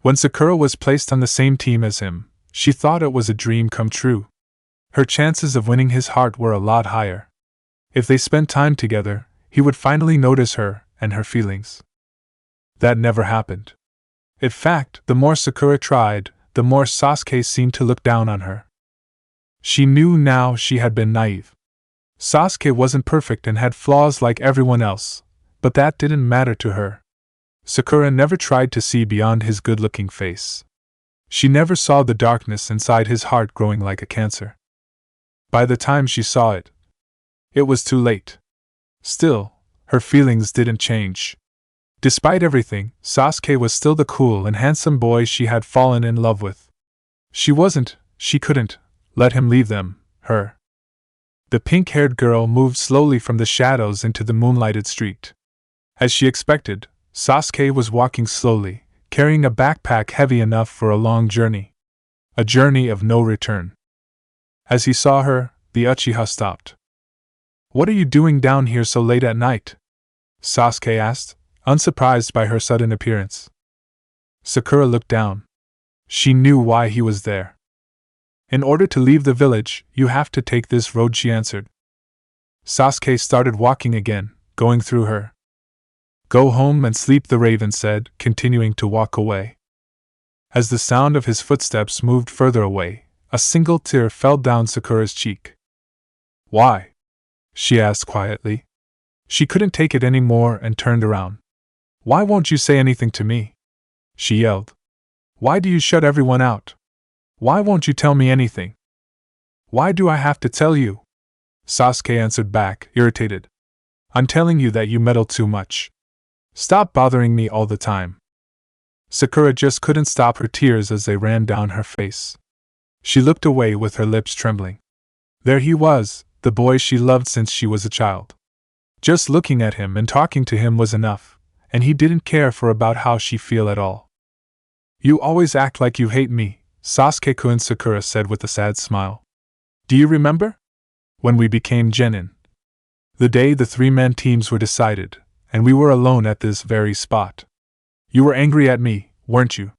When Sakura was placed on the same team as him, she thought it was a dream come true. Her chances of winning his heart were a lot higher. If they spent time together, he would finally notice her and her feelings. That never happened. In fact, the more Sakura tried, the more Sasuke seemed to look down on her. She knew now she had been naive. Sasuke wasn't perfect and had flaws like everyone else, but that didn't matter to her. Sakura never tried to see beyond his good-looking face. She never saw the darkness inside his heart growing like a cancer. By the time she saw it, it was too late. Still, her feelings didn't change. Despite everything, Sasuke was still the cool and handsome boy she had fallen in love with. She couldn't, let him leave them, her. The pink-haired girl moved slowly from the shadows into the moonlighted street. As she expected, Sasuke was walking slowly, carrying a backpack heavy enough for a long journey. A journey of no return. As he saw her, the Uchiha stopped. What are you doing down here so late at night? Sasuke asked, unsurprised by her sudden appearance. Sakura looked down. She knew why he was there. In order to leave the village, you have to take this road, she answered. Sasuke started walking again, going through her. Go home and sleep, the raven said, continuing to walk away. As the sound of his footsteps moved further away, a single tear fell down Sakura's cheek. Why? She asked quietly. She couldn't take it any more and turned around. Why won't you say anything to me? She yelled. Why do you shut everyone out? Why won't you tell me anything? Why do I have to tell you? Sasuke answered back, irritated. I'm telling you that you meddle too much. Stop bothering me all the time. Sakura just couldn't stop her tears as they ran down her face. She looked away with her lips trembling. There he was, the boy she loved since she was a child. Just looking at him and talking to him was enough, and he didn't care for about how she feel at all. You always act like you hate me, Sasuke-kun, Sakura said with a sad smile. Do you remember? When we became genin. The day the three-man teams were decided, and we were alone at this very spot. You were angry at me, weren't you?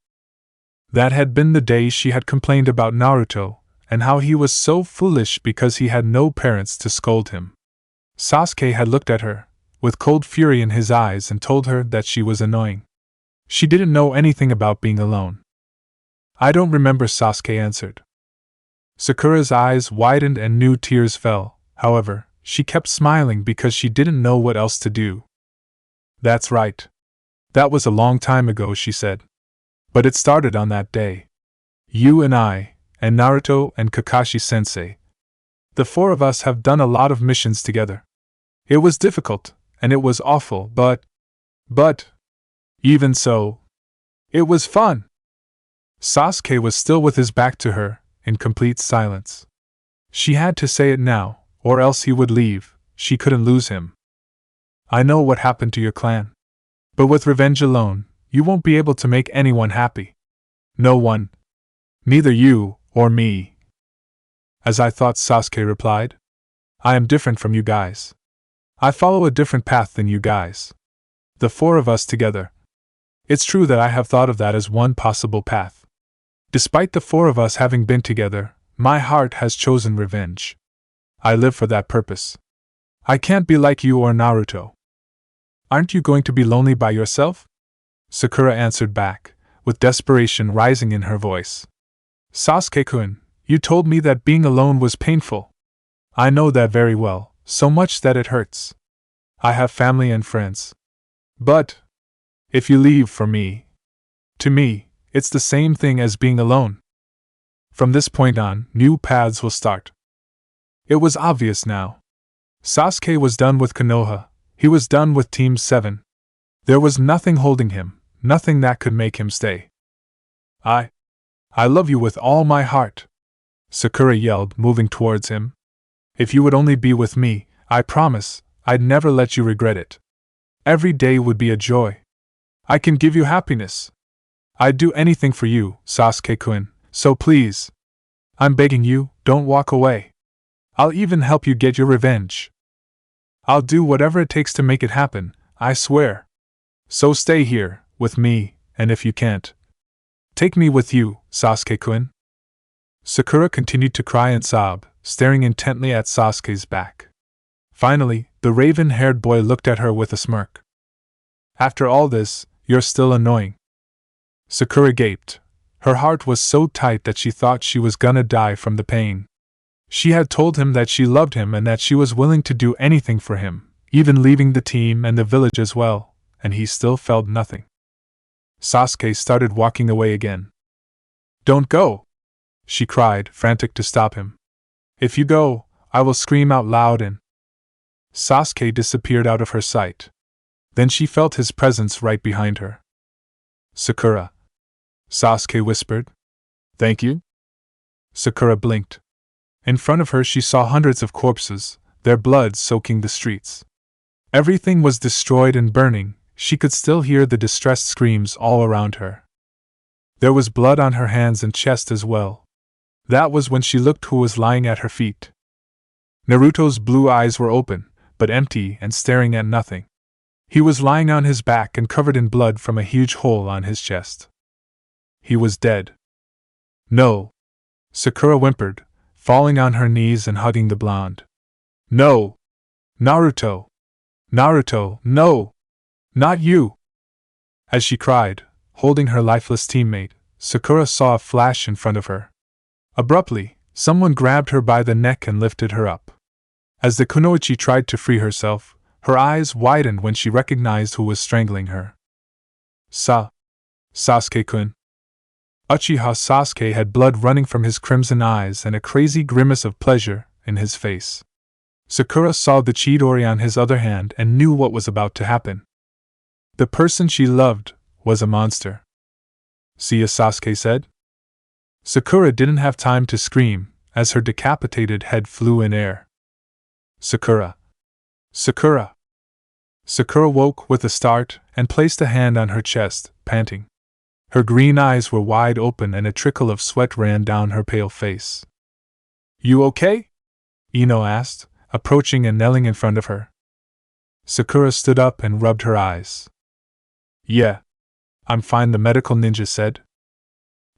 That had been the day she had complained about Naruto, and how he was so foolish because he had no parents to scold him. Sasuke had looked at her, with cold fury in his eyes, and told her that she was annoying. She didn't know anything about being alone. I don't remember, Sasuke answered. Sakura's eyes widened and new tears fell. However, she kept smiling because she didn't know what else to do. That's right. That was a long time ago, she said. But it started on that day. You and I, and Naruto and Kakashi-sensei. The four of us have done a lot of missions together. It was difficult, and it was awful, but even so, it was fun. Sasuke was still with his back to her, in complete silence. She had to say it now, or else he would leave. She couldn't lose him. I know what happened to your clan. But with revenge alone, you won't be able to make anyone happy. No one. Neither you, or me. As I thought, Sasuke replied. I am different from you guys. I follow a different path than you guys. The four of us together. It's true that I have thought of that as one possible path. Despite the four of us having been together, my heart has chosen revenge. I live for that purpose. I can't be like you or Naruto. Aren't you going to be lonely by yourself? Sakura answered back, with desperation rising in her voice. Sasuke-kun, you told me that being alone was painful. I know that very well, so much that it hurts. I have family and friends. But if you leave for me, to me, it's the same thing as being alone. From this point on, new paths will start. It was obvious now. Sasuke was done with Konoha. He was done with Team 7. There was nothing holding him, nothing that could make him stay. I love you with all my heart, Sakura yelled, moving towards him. If you would only be with me, I promise, I'd never let you regret it. Every day would be a joy. I can give you happiness. I'd do anything for you, Sasuke-kun, so please. I'm begging you, don't walk away. I'll even help you get your revenge. I'll do whatever it takes to make it happen, I swear. So stay here, with me, and if you can't, take me with you, Sasuke-kun. Sakura continued to cry and sob, staring intently at Sasuke's back. Finally, the raven-haired boy looked at her with a smirk. After all this, you're still annoying. Sakura gaped. Her heart was so tight that she thought she was gonna die from the pain. She had told him that she loved him and that she was willing to do anything for him, even leaving the team and the village as well, and he still felt nothing. Sasuke started walking away again. Don't go! She cried, frantic to stop him. If you go, I will scream out loud and… Sasuke disappeared out of her sight. Then she felt his presence right behind her. Sakura. Sasuke whispered. Thank you? Sakura blinked. In front of her she saw hundreds of corpses, their blood soaking the streets. Everything was destroyed and burning. She could still hear the distressed screams all around her. There was blood on her hands and chest as well. That was when she looked who was lying at her feet. Naruto's blue eyes were open, but empty and staring at nothing. He was lying on his back and covered in blood from a huge hole on his chest. He was dead. No. Sakura whimpered, falling on her knees and hugging the blonde. No! Naruto! Naruto, no! Not you! As she cried, holding her lifeless teammate, Sakura saw a flash in front of her. Abruptly, someone grabbed her by the neck and lifted her up. As the kunoichi tried to free herself, her eyes widened when she recognized who was strangling her. Sasuke-kun. Uchiha Sasuke had blood running from his crimson eyes and a crazy grimace of pleasure in his face. Sakura saw the Chidori on his other hand and knew what was about to happen. The person she loved was a monster. See ya, Sasuke said. Sakura didn't have time to scream, as her decapitated head flew in air. Sakura! Sakura! Sakura woke with a start and placed a hand on her chest, panting. Her green eyes were wide open and a trickle of sweat ran down her pale face. You okay? Ino asked, approaching and kneeling in front of her. Sakura stood up and rubbed her eyes. Yeah. I'm fine, the medical ninja said.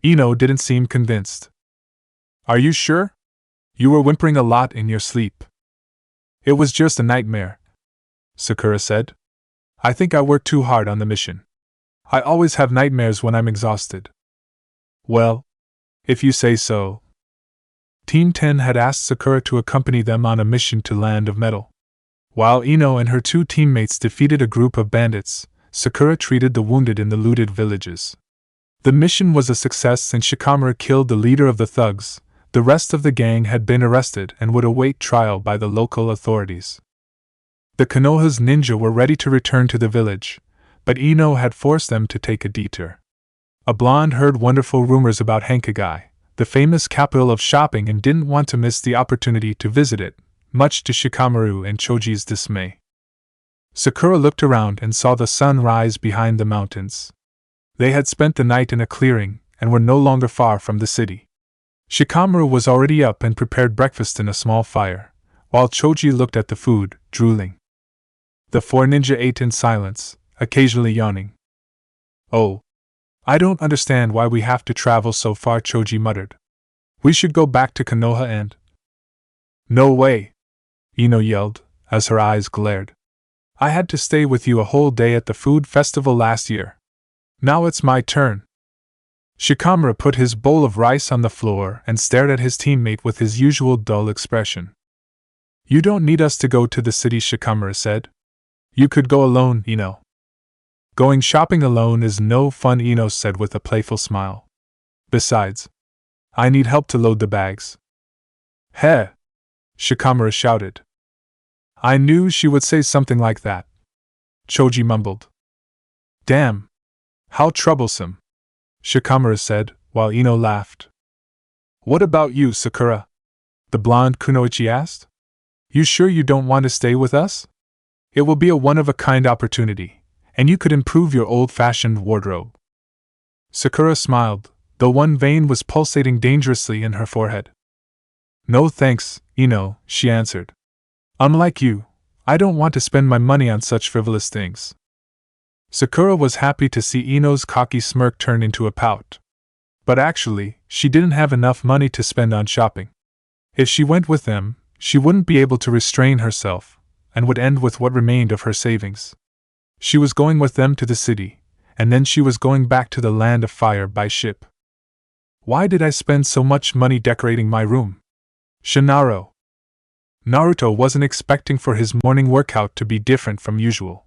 Ino didn't seem convinced. Are you sure? You were whimpering a lot in your sleep. It was just a nightmare, Sakura said. I think I worked too hard on the mission. I always have nightmares when I'm exhausted. Well, if you say so. Team 10 had asked Sakura to accompany them on a mission to Land of Metal. While Ino and her two teammates defeated a group of bandits, Sakura treated the wounded in the looted villages. The mission was a success since Shikamaru killed the leader of the thugs. The rest of the gang had been arrested and would await trial by the local authorities. The Konoha's ninja were ready to return to the village, but Ino had forced them to take a detour. A blonde heard wonderful rumors about Hankagai, the famous capital of shopping, and didn't want to miss the opportunity to visit it, much to Shikamaru and Choji's dismay. Sakura looked around and saw the sun rise behind the mountains. They had spent the night in a clearing and were no longer far from the city. Shikamaru was already up and prepared breakfast in a small fire, while Choji looked at the food, drooling. The four ninja ate in silence, occasionally yawning. Oh, I don't understand why we have to travel so far, Choji muttered. We should go back to Konoha and… No way! Ino yelled, as her eyes glared. I had to stay with you a whole day at the food festival last year. Now it's my turn. Shikamaru put his bowl of rice on the floor and stared at his teammate with his usual dull expression. You don't need us to go to the city, Shikamaru said. You could go alone, Ino. Going shopping alone is no fun, Ino said with a playful smile. Besides, I need help to load the bags. Heh! Shikamaru shouted. I knew she would say something like that. Choji mumbled. Damn! How troublesome! Shikamaru said, while Ino laughed. What about you, Sakura? The blonde kunoichi asked. You sure you don't want to stay with us? It will be a one-of-a-kind opportunity, and you could improve your old-fashioned wardrobe. Sakura smiled, though one vein was pulsating dangerously in her forehead. No thanks, Ino, she answered. Unlike you, I don't want to spend my money on such frivolous things. Sakura was happy to see Ino's cocky smirk turn into a pout. But actually, she didn't have enough money to spend on shopping. If she went with them, she wouldn't be able to restrain herself, and would end with what remained of her savings. She was going with them to the city, and then she was going back to the Land of Fire by ship. Why did I spend so much money decorating my room? Shinaro. Naruto wasn't expecting for his morning workout to be different from usual.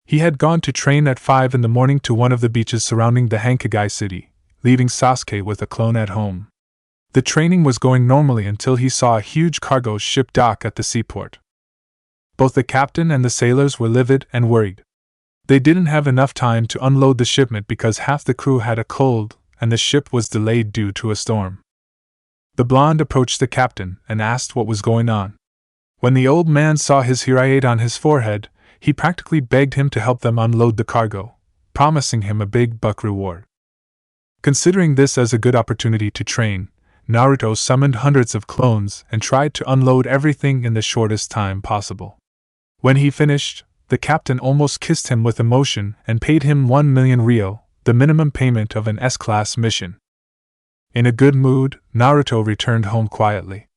He had gone to train at 5 in the morning to one of the beaches surrounding the Hankagai city, leaving Sasuke with a clone at home. The training was going normally until he saw a huge cargo ship dock at the seaport. Both the captain and the sailors were livid and worried. They didn't have enough time to unload the shipment because half the crew had a cold and the ship was delayed due to a storm. The blonde approached the captain and asked what was going on. When the old man saw his hirayate on his forehead, he practically begged him to help them unload the cargo, promising him a big buck reward. Considering this as a good opportunity to train, Naruto summoned hundreds of clones and tried to unload everything in the shortest time possible. When he finished, the captain almost kissed him with emotion and paid him 1 million ryo, the minimum payment of an S-class mission. In a good mood, Naruto returned home quietly.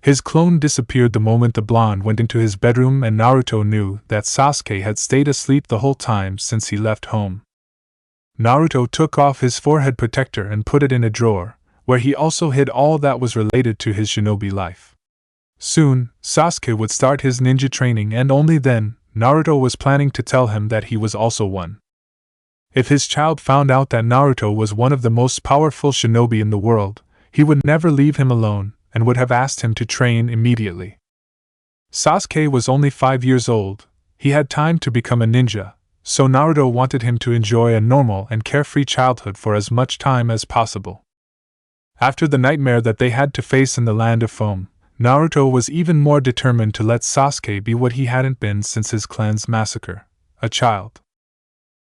His clone disappeared the moment the blonde went into his bedroom, and Naruto knew that Sasuke had stayed asleep the whole time since he left home. Naruto took off his forehead protector and put it in a drawer, where he also hid all that was related to his shinobi life. Soon, Sasuke would start his ninja training, and only then, Naruto was planning to tell him that he was also one. If his child found out that Naruto was one of the most powerful shinobi in the world, he would never leave him alone, and would have asked him to train immediately. Sasuke was only 5 years old. He had time to become a ninja, so Naruto wanted him to enjoy a normal and carefree childhood for as much time as possible. After the nightmare that they had to face in the Land of Foam, Naruto was even more determined to let Sasuke be what he hadn't been since his clan's massacre, a child.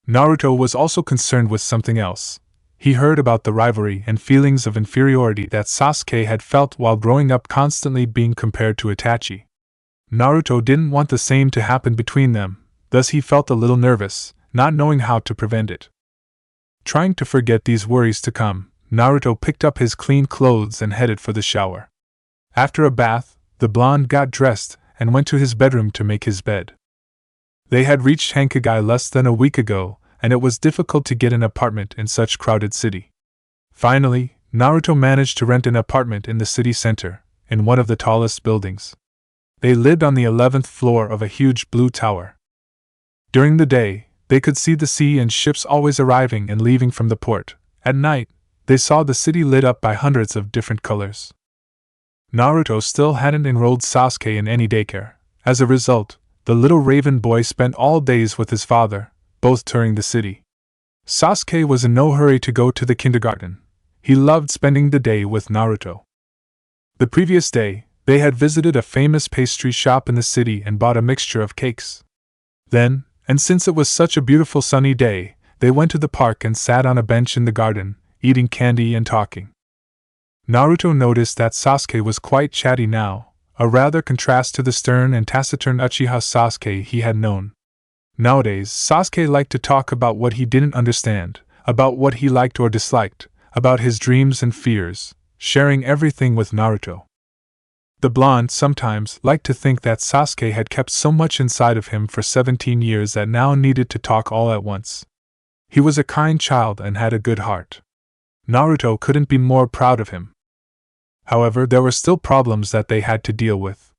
Naruto was also concerned with something else. He heard about the rivalry and feelings of inferiority that Sasuke had felt while growing up, constantly being compared to Itachi. Naruto didn't want the same to happen between them, thus he felt a little nervous, not knowing how to prevent it. Trying to forget these worries to come, Naruto picked up his clean clothes and headed for the shower. After a bath, the blonde got dressed and went to his bedroom to make his bed. They had reached Hankagai less than a week ago, and it was difficult to get an apartment in such crowded city. Finally, Naruto managed to rent an apartment in the city center, in one of the tallest buildings. They lived on the 11th floor of a huge blue tower. During the day, they could see the sea and ships always arriving and leaving from the port. At night, they saw the city lit up by hundreds of different colors. Naruto still hadn't enrolled Sasuke in any daycare. As a result, the little raven boy spent all days with his father, both touring the city. Sasuke was in no hurry to go to the kindergarten. He loved spending the day with Naruto. The previous day, they had visited a famous pastry shop in the city and bought a mixture of cakes. Then, and since it was such a beautiful sunny day, they went to the park and sat on a bench in the garden, eating candy and talking. Naruto noticed that Sasuke was quite chatty now, a rather contrast to the stern and taciturn Uchiha Sasuke he had known. Nowadays, Sasuke liked to talk about what he didn't understand, about what he liked or disliked, about his dreams and fears, sharing everything with Naruto. The blonde sometimes liked to think that Sasuke had kept so much inside of him for 17 years that now needed to talk all at once. He was a kind child and had a good heart. Naruto couldn't be more proud of him. However, there were still problems that they had to deal with.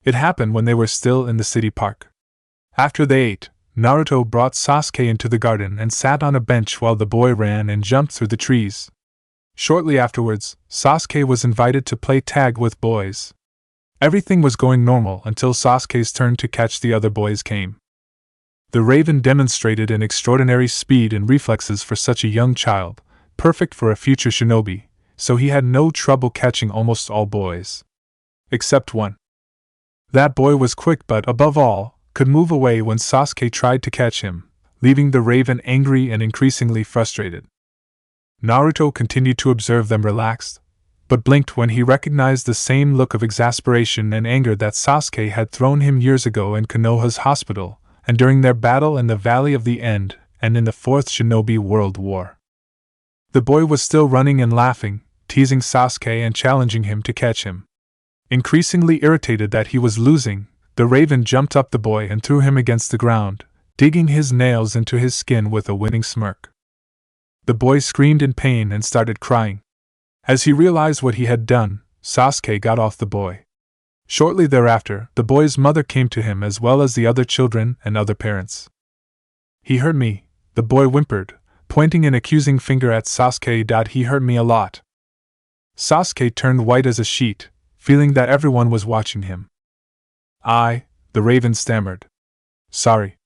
It happened when they were still in the city park. After they ate, Naruto brought Sasuke into the garden and sat on a bench while the boy ran and jumped through the trees. Shortly afterwards, Sasuke was invited to play tag with boys. Everything was going normal until Sasuke's turn to catch the other boys came. The raven demonstrated an extraordinary speed and reflexes for such a young child, perfect for a future shinobi, so he had no trouble catching almost all boys. Except one. That boy was quick but, above all, could move away when Sasuke tried to catch him, leaving the raven angry and increasingly frustrated. Naruto continued to observe them relaxed, but blinked when he recognized the same look of exasperation and anger that Sasuke had thrown him years ago in Konoha's hospital, and during their battle in the Valley of the End, and in the Fourth Shinobi World War. The boy was still running and laughing, teasing Sasuke and challenging him to catch him. Increasingly irritated that he was losing, the raven jumped up the boy and threw him against the ground, digging his nails into his skin with a winning smirk. The boy screamed in pain and started crying. As he realized what he had done, Sasuke got off the boy. Shortly thereafter, the boy's mother came to him as well as the other children and other parents. "He hurt me," the boy whimpered, pointing an accusing finger at Sasuke. "He hurt me a lot." Sasuke turned white as a sheet, feeling that everyone was watching him. The raven stammered. "Sorry.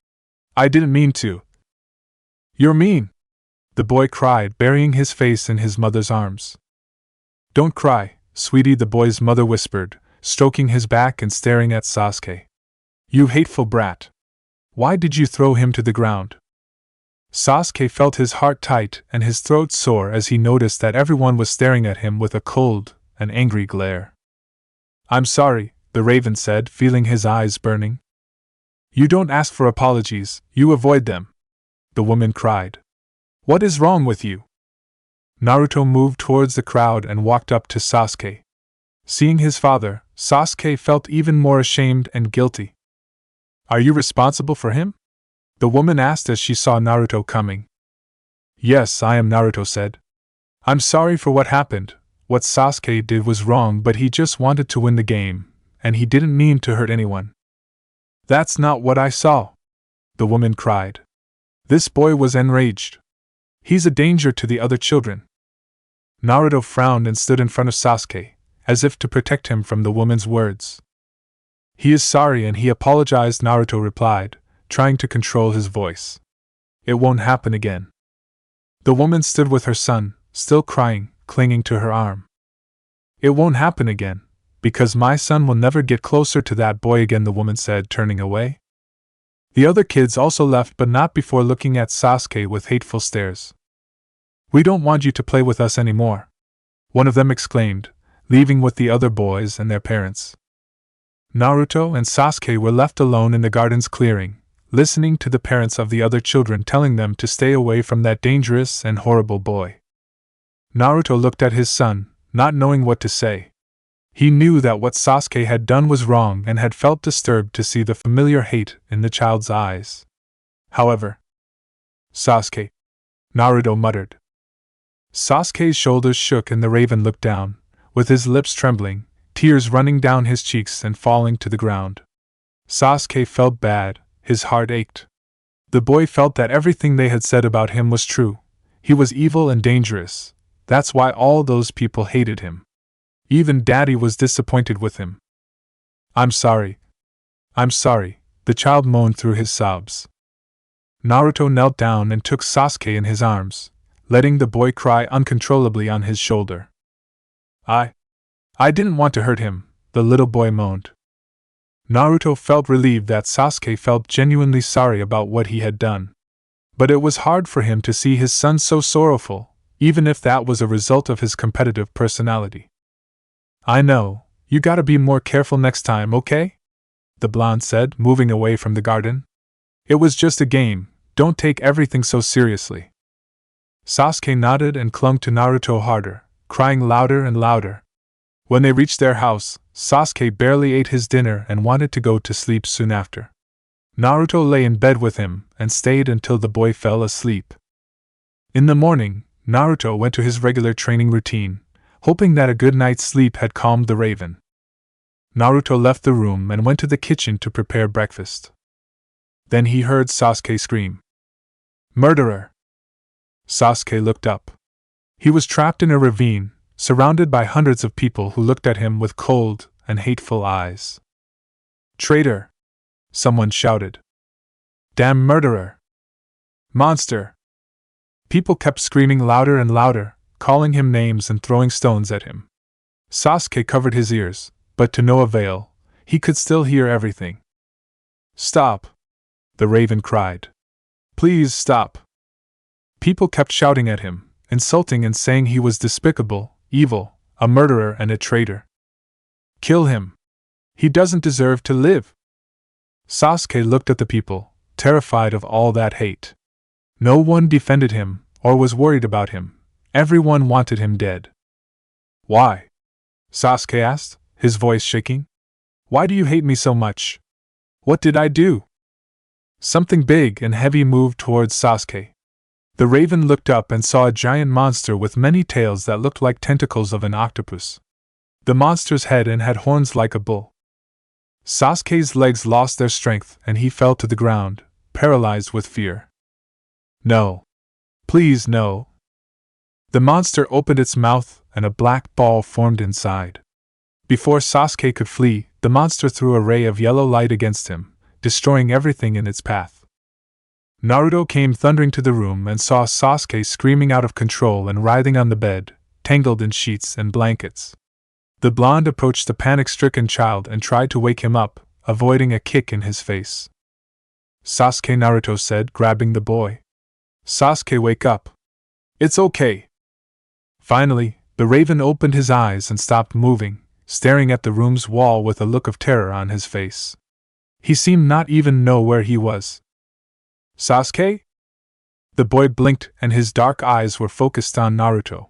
I didn't mean to." "You're mean!" the boy cried, burying his face in his mother's arms. "Don't cry, sweetie," the boy's mother whispered, stroking his back and staring at Sasuke. "You hateful brat. Why did you throw him to the ground?" Sasuke felt his heart tight and his throat sore as he noticed that everyone was staring at him with a cold and angry glare. "I'm sorry," the raven said, feeling his eyes burning. "You don't ask for apologies, you avoid them," the woman cried. "What is wrong with you?" Naruto moved towards the crowd and walked up to Sasuke. Seeing his father, Sasuke felt even more ashamed and guilty. Are you responsible for him? The woman asked as she saw Naruto coming. Yes, I am, Naruto said. I'm sorry for what happened. What Sasuke did was wrong, but he just wanted to win the game, and he didn't mean to hurt anyone. That's not what I saw, the woman cried. This boy was enraged. He's a danger to the other children. Naruto frowned and stood in front of Sasuke, as if to protect him from the woman's words. He is sorry and he apologized, Naruto replied, trying to control his voice. It won't happen again. The woman stood with her son, still crying, clinging to her arm. It won't happen again, because my son will never get closer to that boy again, the woman said, turning away. The other kids also left, but not before looking at Sasuke with hateful stares. We don't want you to play with us anymore, one of them exclaimed, leaving with the other boys and their parents. Naruto and Sasuke were left alone in the garden's clearing, listening to the parents of the other children telling them to stay away from that dangerous and horrible boy. Naruto looked at his son, not knowing what to say. He knew that what Sasuke had done was wrong and had felt disturbed to see the familiar hate in the child's eyes. However, Sasuke, Naruto muttered. Sasuke's shoulders shook and the raven looked down, with his lips trembling, tears running down his cheeks and falling to the ground. Sasuke felt bad, his heart ached. The boy felt that everything they had said about him was true. He was evil and dangerous. That's why all those people hated him. Even Daddy was disappointed with him. I'm sorry, the child moaned through his sobs. Naruto knelt down and took Sasuke in his arms, letting the boy cry uncontrollably on his shoulder. I didn't want to hurt him, the little boy moaned. Naruto felt relieved that Sasuke felt genuinely sorry about what he had done. But it was hard for him to see his son so sorrowful, even if that was a result of his competitive personality. I know, you gotta be more careful next time, okay? The blonde said, moving away from the garden. It was just a game, don't take everything so seriously. Sasuke nodded and clung to Naruto harder, crying louder and louder. When they reached their house, Sasuke barely ate his dinner and wanted to go to sleep soon after. Naruto lay in bed with him and stayed until the boy fell asleep. In the morning, Naruto went to his regular training routine, hoping that a good night's sleep had calmed the raven. Naruto left the room and went to the kitchen to prepare breakfast. Then he heard Sasuke scream, "Murderer!" Sasuke looked up. He was trapped in a ravine, surrounded by hundreds of people who looked at him with cold and hateful eyes. "Traitor!" someone shouted. "Damn murderer! Monster!" People kept screaming louder and louder, calling him names and throwing stones at him. Sasuke covered his ears, but to no avail, he could still hear everything. "Stop!" the raven cried. "Please stop!" People kept shouting at him, insulting and saying he was despicable, evil, a murderer and a traitor. "Kill him! He doesn't deserve to live!" Sasuke looked at the people, terrified of all that hate. No one defended him, or was worried about him. Everyone wanted him dead. "Why?" Sasuke asked, his voice shaking. "Why do you hate me so much? What did I do?" Something big and heavy moved towards Sasuke. The raven looked up and saw a giant monster with many tails that looked like tentacles of an octopus. The monster's head and had horns like a bull. Sasuke's legs lost their strength and he fell to the ground, paralyzed with fear. "No. Please, no." The monster opened its mouth and a black ball formed inside. Before Sasuke could flee, the monster threw a ray of yellow light against him, destroying everything in its path. Naruto came thundering to the room and saw Sasuke screaming out of control and writhing on the bed, tangled in sheets and blankets. The blonde approached the panic-stricken child and tried to wake him up, avoiding a kick in his face. "Sasuke," Naruto said, grabbing the boy. "Sasuke, wake up. It's okay." Finally, the raven opened his eyes and stopped moving, staring at the room's wall with a look of terror on his face. He seemed not even know where he was. "Sasuke?" The boy blinked and his dark eyes were focused on Naruto.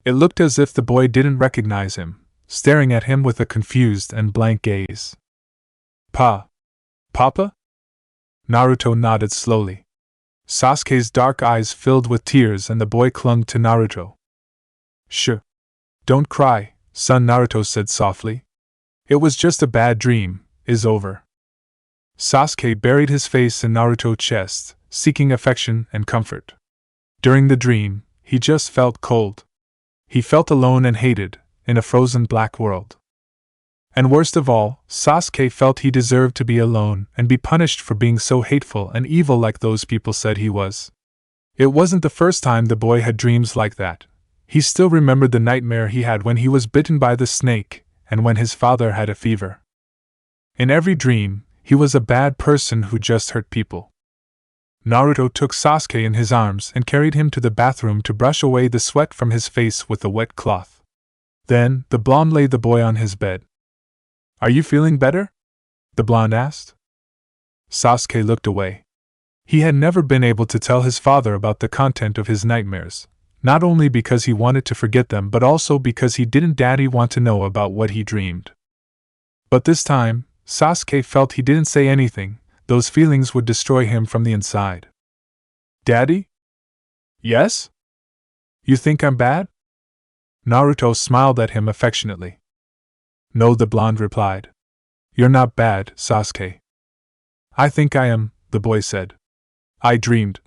It looked as if the boy didn't recognize him, staring at him with a confused and blank gaze. Papa? Naruto nodded slowly. Sasuke's dark eyes filled with tears and the boy clung to Naruto. Shh. Don't cry, son, Naruto said softly. It was just a bad dream, it's over. Sasuke buried his face in Naruto's chest, seeking affection and comfort. During the dream, he just felt cold. He felt alone and hated, in a frozen black world. And worst of all, Sasuke felt he deserved to be alone and be punished for being so hateful and evil like those people said he was. It wasn't the first time the boy had dreams like that. He still remembered the nightmare he had when he was bitten by the snake, and when his father had a fever. In every dream, he was a bad person who just hurt people. Naruto took Sasuke in his arms and carried him to the bathroom to brush away the sweat from his face with a wet cloth. Then, the blonde laid the boy on his bed. Are you feeling better? The blonde asked. Sasuke looked away. He had never been able to tell his father about the content of his nightmares, not only because he wanted to forget them but also because he didn't want to know about what he dreamed. But this time, Sasuke felt he didn't say anything, those feelings would destroy him from the inside. Daddy? Yes? You think I'm bad? Naruto smiled at him affectionately. No, the blonde replied. You're not bad, Sasuke. I think I am, the boy said. I dreamed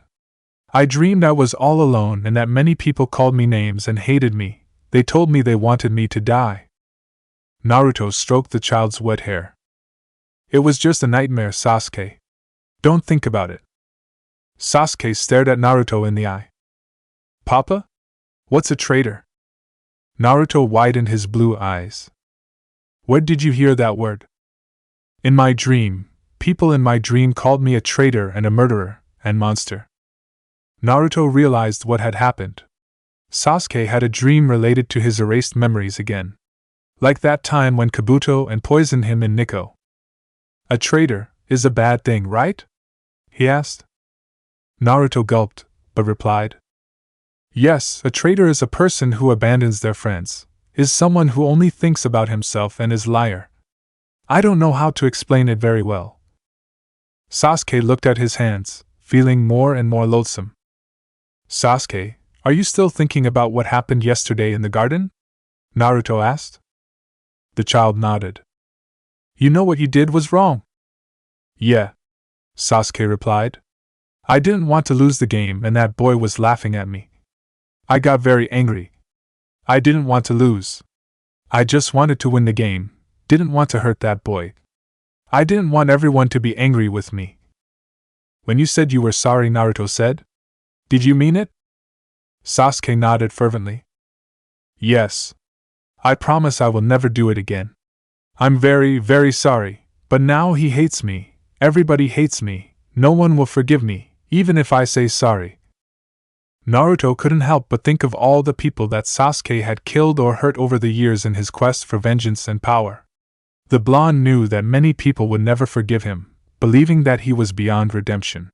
I was all alone and that many people called me names and hated me. They told me they wanted me to die. Naruto stroked the child's wet hair. It was just a nightmare, Sasuke. Don't think about it. Sasuke stared at Naruto in the eye. Papa? What's a traitor? Naruto widened his blue eyes. Where did you hear that word? In my dream, people in my dream called me a traitor and a murderer, and monster. Naruto realized what had happened. Sasuke had a dream related to his erased memories again. Like that time when Kabuto and poisoned him in Nikko. A traitor is a bad thing, right? He asked. Naruto gulped, but replied. Yes, a traitor is a person who abandons their friends, is someone who only thinks about himself and is liar. I don't know how to explain it very well. Sasuke looked at his hands, feeling more and more loathsome. Sasuke, are you still thinking about what happened yesterday in the garden? Naruto asked. The child nodded. You know what you did was wrong. Yeah, Sasuke replied. I didn't want to lose the game and that boy was laughing at me. I got very angry. I didn't want to lose. I just wanted to win the game, didn't want to hurt that boy. I didn't want everyone to be angry with me. When you said you were sorry, Naruto said, did you mean it? Sasuke nodded fervently. Yes. I promise I will never do it again. I'm very, very sorry, but now he hates me, everybody hates me, no one will forgive me, even if I say sorry. Naruto couldn't help but think of all the people that Sasuke had killed or hurt over the years in his quest for vengeance and power. The blonde knew that many people would never forgive him, believing that he was beyond redemption.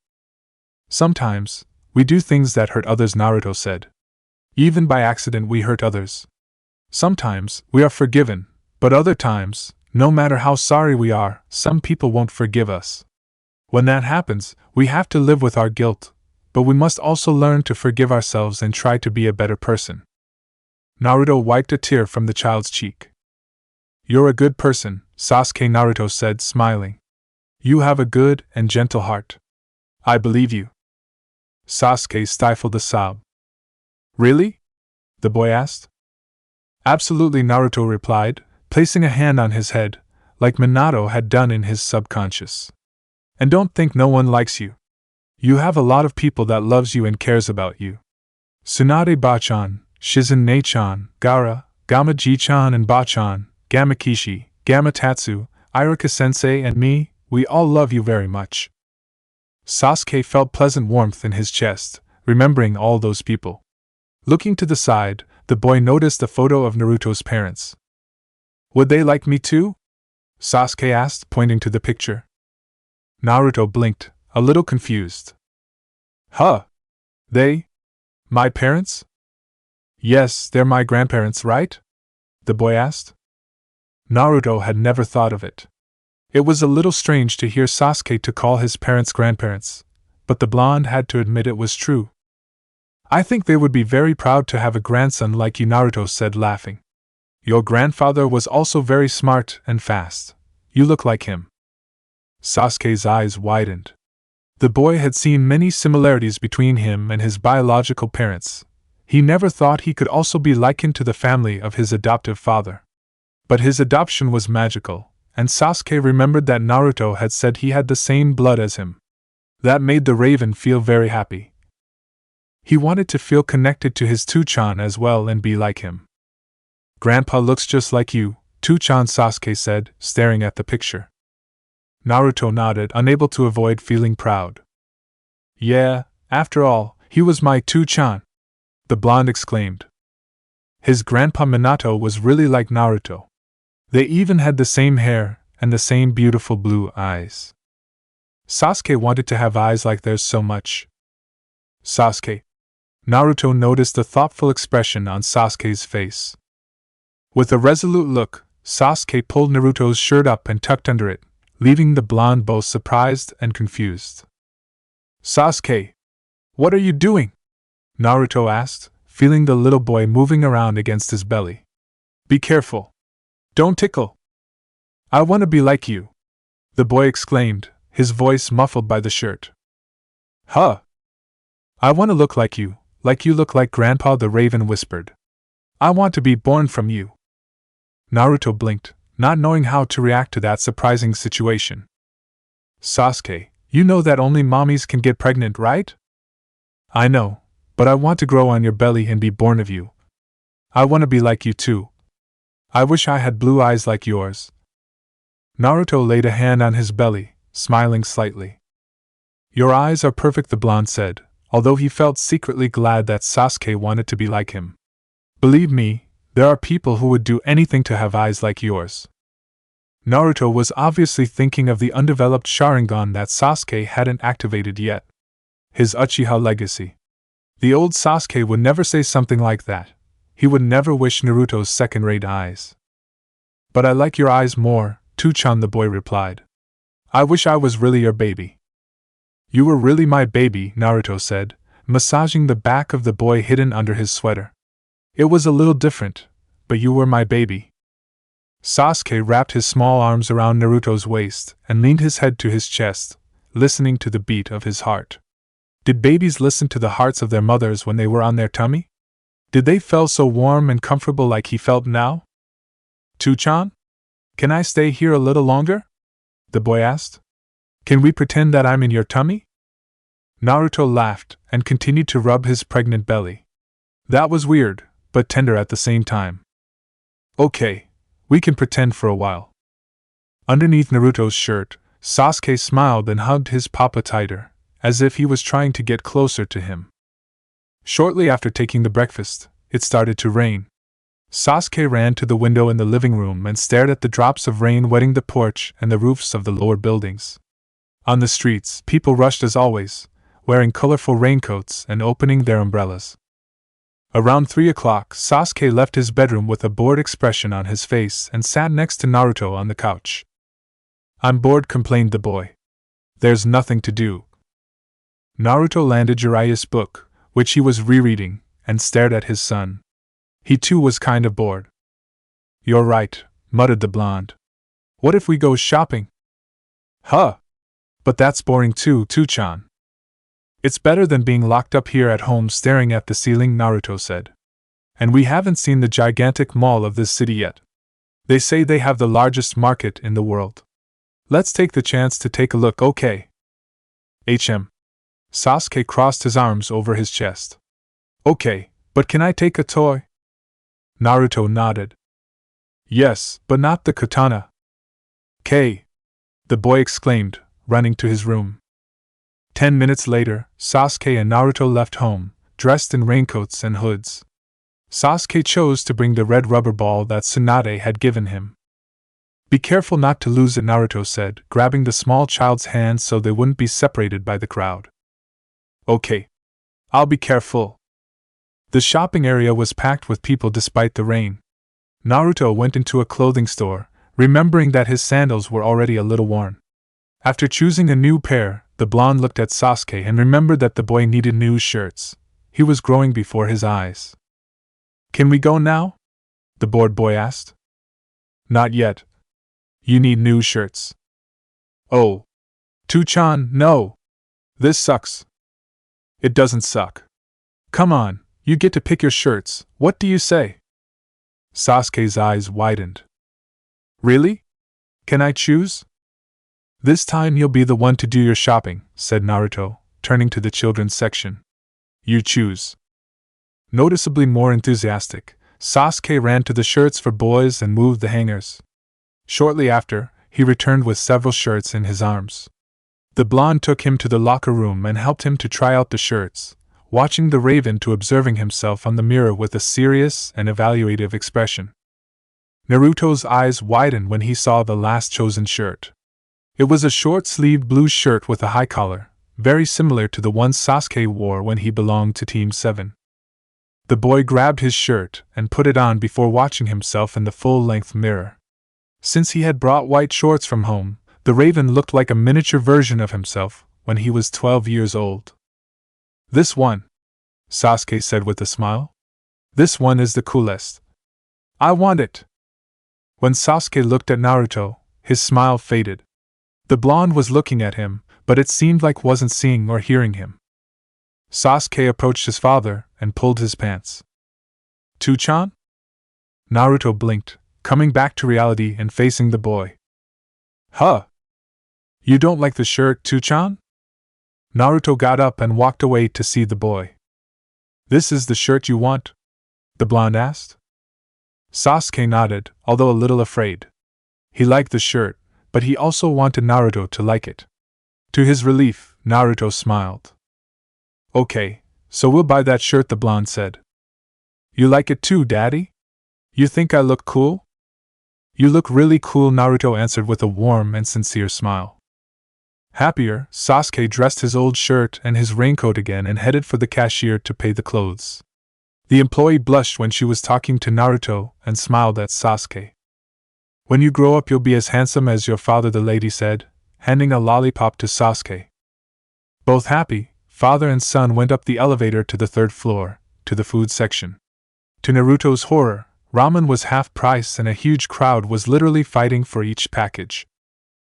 Sometimes, we do things that hurt others, Naruto said. Even by accident we hurt others. Sometimes, we are forgiven, but other times, no matter how sorry we are, some people won't forgive us. When that happens, we have to live with our guilt, but we must also learn to forgive ourselves and try to be a better person. Naruto wiped a tear from the child's cheek. You're a good person, Sasuke, Naruto said, smiling. You have a good and gentle heart. I believe you. Sasuke stifled a sob. Really? The boy asked. Absolutely, Naruto replied, placing a hand on his head, like Minato had done in his subconscious. And don't think no one likes you. You have a lot of people that loves you and cares about you. Tsunade Bachan, Shizen Nei-chan, Gaara, Gamaji-chan and Bachan, Gamakishi, Gamatatsu, Iruka-sensei and me, we all love you very much. Sasuke felt pleasant warmth in his chest, remembering all those people. Looking to the side, the boy noticed a photo of Naruto's parents. Would they like me too? Sasuke asked, pointing to the picture. Naruto blinked, a little confused. Huh? They? My parents? Yes, they're my grandparents, right? The boy asked. Naruto had never thought of it. It was a little strange to hear Sasuke to call his parents grandparents, but the blonde had to admit it was true. I think they would be very proud to have a grandson like you, Naruto said, laughing. Your grandfather was also very smart and fast. You look like him. Sasuke's eyes widened. The boy had seen many similarities between him and his biological parents. He never thought he could also be likened to the family of his adoptive father. But his adoption was magical, and Sasuke remembered that Naruto had said he had the same blood as him. That made the Raven feel very happy. He wanted to feel connected to his Tuchan as well and be like him. Grandpa looks just like you, Tuchan, Sasuke said, staring at the picture. Naruto nodded, unable to avoid feeling proud. Yeah, after all, he was my Tuchan, the blonde exclaimed. His grandpa Minato was really like Naruto. They even had the same hair and the same beautiful blue eyes. Sasuke wanted to have eyes like theirs so much. Sasuke. Naruto noticed the thoughtful expression on Sasuke's face. With a resolute look, Sasuke pulled Naruto's shirt up and tucked under it, leaving the blonde both surprised and confused. Sasuke, what are you doing? Naruto asked, feeling the little boy moving around against his belly. Be careful. Don't tickle. I want to be like you, the boy exclaimed, his voice muffled by the shirt. Huh? I want to look like you look like Grandpa, the Raven whispered. I want to be born from you. Naruto blinked, not knowing how to react to that surprising situation. Sasuke, you know that only mommies can get pregnant, right? I know, but I want to grow on your belly and be born of you. I want to be like you too. I wish I had blue eyes like yours. Naruto laid a hand on his belly, smiling slightly. Your eyes are perfect, the blonde said, although he felt secretly glad that Sasuke wanted to be like him. Believe me, there are people who would do anything to have eyes like yours. Naruto was obviously thinking of the undeveloped Sharingan that Sasuke hadn't activated yet. His Uchiha legacy. The old Sasuke would never say something like that. He would never wish Naruto's second-rate eyes. But I like your eyes more, Tuchan, the boy replied. I wish I was really your baby. You were really my baby, Naruto said, massaging the back of the boy hidden under his sweater. It was a little different, but you were my baby. Sasuke wrapped his small arms around Naruto's waist and leaned his head to his chest, listening to the beat of his heart. Did babies listen to the hearts of their mothers when they were on their tummy? Did they feel so warm and comfortable like he felt now? Tuchan? Can I stay here a little longer? The boy asked. Can we pretend that I'm in your tummy? Naruto laughed and continued to rub his pregnant belly. That was weird, but tender at the same time. Okay, we can pretend for a while. Underneath Naruto's shirt, Sasuke smiled and hugged his papa tighter, as if he was trying to get closer to him. Shortly after taking the breakfast, it started to rain. Sasuke ran to the window in the living room and stared at the drops of rain wetting the porch and the roofs of the lower buildings. On the streets, people rushed as always, wearing colorful raincoats and opening their umbrellas. Around 3 o'clock, Sasuke left his bedroom with a bored expression on his face and sat next to Naruto on the couch. I'm bored, complained the boy. There's nothing to do. Naruto landed Jiraiya's book, which he was rereading, and stared at his son. He too was kind of bored. You're right, muttered the blonde. What if we go shopping? Huh! But that's boring too, Tuchan. It's better than being locked up here at home staring at the ceiling, Naruto said. And we haven't seen the gigantic mall of this city yet. They say they have the largest market in the world. Let's take the chance to take a look, okay? Sasuke crossed his arms over his chest. Okay, but can I take a toy? Naruto nodded. Yes, but not the katana. The boy exclaimed, running to his room. 10 minutes later, Sasuke and Naruto left home, dressed in raincoats and hoods. Sasuke chose to bring the red rubber ball that Tsunade had given him. Be careful not to lose it, Naruto said, grabbing the small child's hand so they wouldn't be separated by the crowd. Okay. I'll be careful. The shopping area was packed with people despite the rain. Naruto went into a clothing store, remembering that his sandals were already a little worn. After choosing a new pair, the blonde looked at Sasuke and remembered that the boy needed new shirts. He was growing before his eyes. "Can we go now?" the bored boy asked. "Not yet. You need new shirts." "Oh. Two-chan, no. This sucks." "It doesn't suck. Come on, you get to pick your shirts, what do you say?" Sasuke's eyes widened. "Really? Can I choose?" "This time you'll be the one to do your shopping," said Naruto, turning to the children's section. "You choose." Noticeably more enthusiastic, Sasuke ran to the shirts for boys and moved the hangers. Shortly after, he returned with several shirts in his arms. The blonde took him to the locker room and helped him to try out the shirts, watching the raven to observing himself on the mirror with a serious and evaluative expression. Naruto's eyes widened when he saw the last chosen shirt. It was a short-sleeved blue shirt with a high collar, very similar to the one Sasuke wore when he belonged to Team 7. The boy grabbed his shirt and put it on before watching himself in the full-length mirror. Since he had brought white shorts from home, the raven looked like a miniature version of himself when he was 12 years old. "This one," Sasuke said with a smile. "This one is the coolest. I want it." When Sasuke looked at Naruto, his smile faded. The blonde was looking at him, but it seemed like wasn't seeing or hearing him. Sasuke approached his father and pulled his pants. "Two-chan?" Naruto blinked, coming back to reality and facing the boy. "Huh? You don't like the shirt, Two-chan?" Naruto got up and walked away to see the boy. "This is the shirt you want?" the blonde asked. Sasuke nodded, although a little afraid. He liked the shirt, but he also wanted Naruto to like it. To his relief, Naruto smiled. "Okay, so we'll buy that shirt," the blonde said. "You like it too, Daddy? You think I look cool?" "You look really cool," Naruto answered with a warm and sincere smile. Happier, Sasuke dressed his old shirt and his raincoat again and headed for the cashier to pay the clothes. The employee blushed when she was talking to Naruto and smiled at Sasuke. "When you grow up you'll be as handsome as your father," the lady said, handing a lollipop to Sasuke. Both happy, father and son went up the elevator to the third floor, to the food section. To Naruto's horror, ramen was half price and a huge crowd was literally fighting for each package.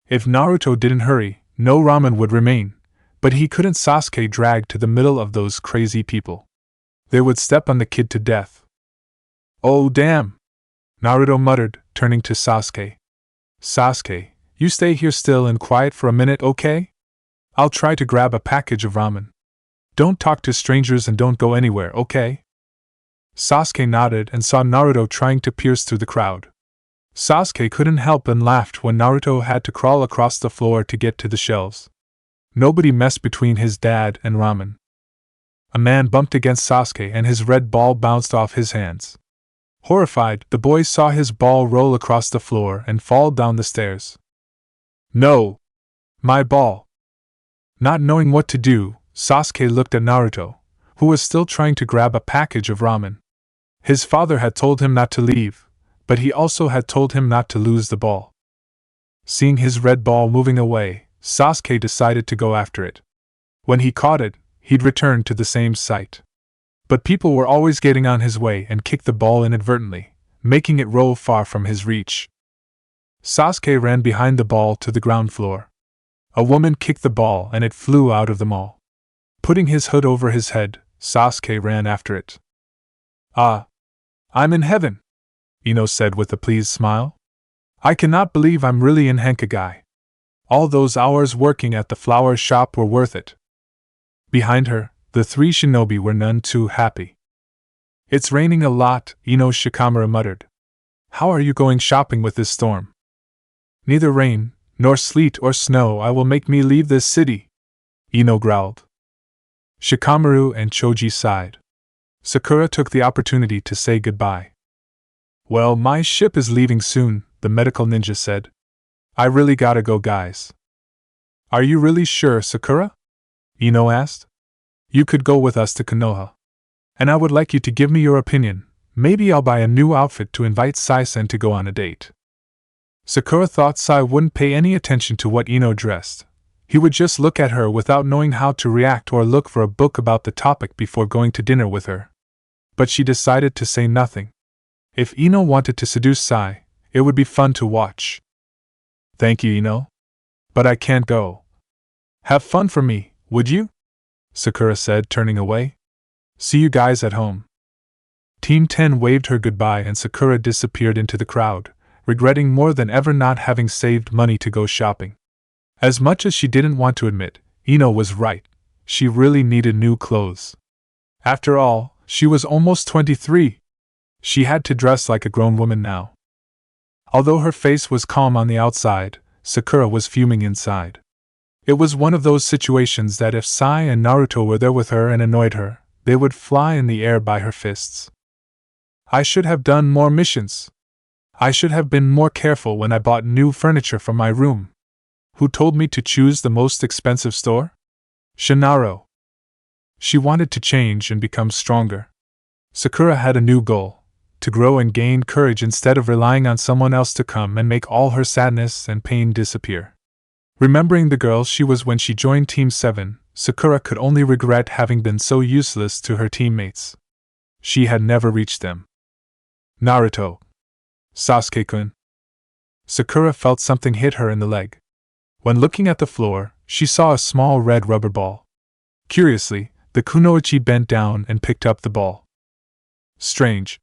If Naruto didn't hurry, no ramen would remain, but he couldn't Sasuke dragged to the middle of those crazy people. They would step on the kid to death. "Oh damn!" Naruto muttered, turning to Sasuke. "Sasuke, you stay here still and quiet for a minute, okay? I'll try to grab a package of ramen. Don't talk to strangers and don't go anywhere, okay?" Sasuke nodded and saw Naruto trying to pierce through the crowd. Sasuke couldn't help and laughed when Naruto had to crawl across the floor to get to the shelves. Nobody messed between his dad and ramen. A man bumped against Sasuke and his red ball bounced off his hands. Horrified, the boy saw his ball roll across the floor and fall down the stairs. "No! My ball!" Not knowing what to do, Sasuke looked at Naruto, who was still trying to grab a package of ramen. His father had told him not to leave, but he also had told him not to lose the ball. Seeing his red ball moving away, Sasuke decided to go after it. When he caught it, he'd return to the same site. But people were always getting on his way and kicked the ball inadvertently, making it roll far from his reach. Sasuke ran behind the ball to the ground floor. A woman kicked the ball and it flew out of the mall. Putting his hood over his head, Sasuke ran after it. "Ah! I'm in heaven!" Ino said with a pleased smile. "I cannot believe I'm really in Hankagai. All those hours working at the flower shop were worth it." Behind her, the three shinobi were none too happy. "It's raining a lot," Ino Shikamaru muttered. "How are you going shopping with this storm?" "Neither rain, nor sleet or snow will make me leave this city," Ino growled. Shikamaru and Choji sighed. Sakura took the opportunity to say goodbye. "Well, my ship is leaving soon," the medical ninja said. "I really gotta go, guys." "Are you really sure, Sakura?" Ino asked. "You could go with us to Konoha." And I would like you to give me your opinion. Maybe I'll buy a new outfit to invite Sai-sen to go on a date. Sakura thought Sai wouldn't pay any attention to what Ino dressed. He would just look at her without knowing how to react or look for a book about the topic before going to dinner with her. But she decided to say nothing. If Ino wanted to seduce Sai, it would be fun to watch. Thank you, Ino. But I can't go. Have fun for me, would you? Sakura said, turning away. See you guys at home. Team 10 waved her goodbye and Sakura disappeared into the crowd, regretting more than ever not having saved money to go shopping. As much as she didn't want to admit, Ino was right. She really needed new clothes. After all, she was almost 23. She had to dress like a grown woman now. Although her face was calm on the outside, Sakura was fuming inside. It was one of those situations that if Sai and Naruto were there with her and annoyed her, they would fly in the air by her fists. I should have done more missions. I should have been more careful when I bought new furniture for my room. Who told me to choose the most expensive store? Shinaro. She wanted to change and become stronger. Sakura had a new goal: to grow and gain courage instead of relying on someone else to come and make all her sadness and pain disappear. Remembering the girl she was when she joined Team 7, Sakura could only regret having been so useless to her teammates. She had never reached them. Naruto. Sasuke-kun. Sakura felt something hit her in the leg. When looking at the floor, she saw a small red rubber ball. Curiously, the kunoichi bent down and picked up the ball. Strange.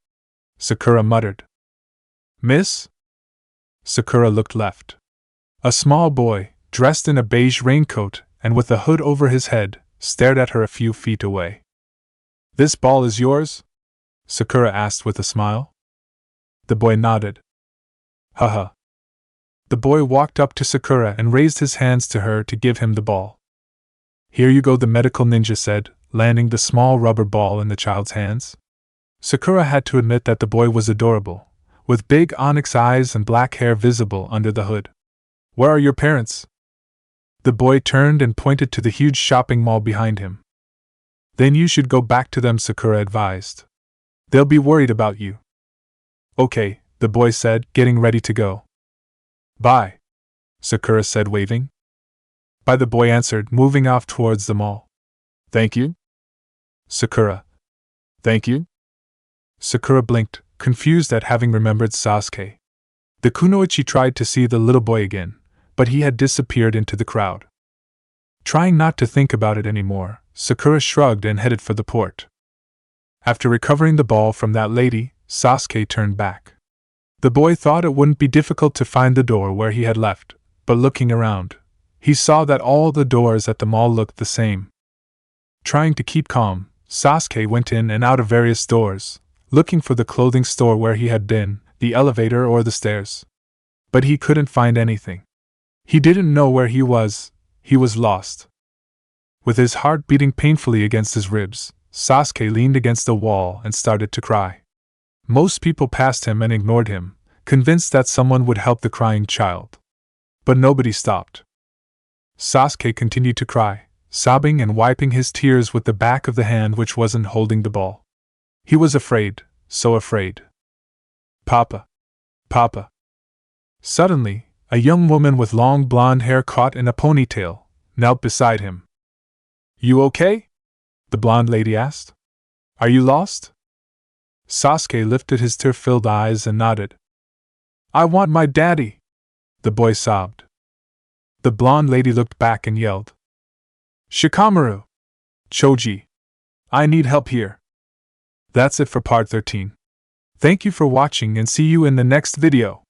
Sakura muttered. Miss? Sakura looked left. A small boy, dressed in a beige raincoat and with a hood over his head, stared at her a few feet away. This ball is yours? Sakura asked with a smile. The boy nodded. Haha. The boy walked up to Sakura and raised his hands to her to give him the ball. Here you go, the medical ninja said, landing the small rubber ball in the child's hands. Sakura had to admit that the boy was adorable, with big onyx eyes and black hair visible under the hood. Where are your parents? The boy turned and pointed to the huge shopping mall behind him. Then you should go back to them, Sakura advised. They'll be worried about you. Okay, the boy said, getting ready to go. Bye, Sakura said, waving. Bye, the boy answered, moving off towards the mall. Thank you? Sakura. Thank you? Sakura blinked, confused at having remembered Sasuke. The kunoichi tried to see the little boy again, but he had disappeared into the crowd. Trying not to think about it anymore, Sakura shrugged and headed for the port. After recovering the ball from that lady, Sasuke turned back. The boy thought it wouldn't be difficult to find the door where he had left, but looking around, he saw that all the doors at the mall looked the same. Trying to keep calm, Sasuke went in and out of various doors, looking for the clothing store where he had been, the elevator or the stairs. But he couldn't find anything. He didn't know where he was lost. With his heart beating painfully against his ribs, Sasuke leaned against the wall and started to cry. Most people passed him and ignored him, convinced that someone would help the crying child. But nobody stopped. Sasuke continued to cry, sobbing and wiping his tears with the back of the hand which wasn't holding the ball. He was afraid, so afraid. Papa! Papa! Suddenly, a young woman with long blonde hair caught in a ponytail knelt beside him. You okay? The blonde lady asked. Are you lost? Sasuke lifted his tear-filled eyes and nodded. I want my daddy! The boy sobbed. The blonde lady looked back and yelled. Shikamaru! Choji! I need help here. That's it for part 13. Thank you for watching and see you in the next video.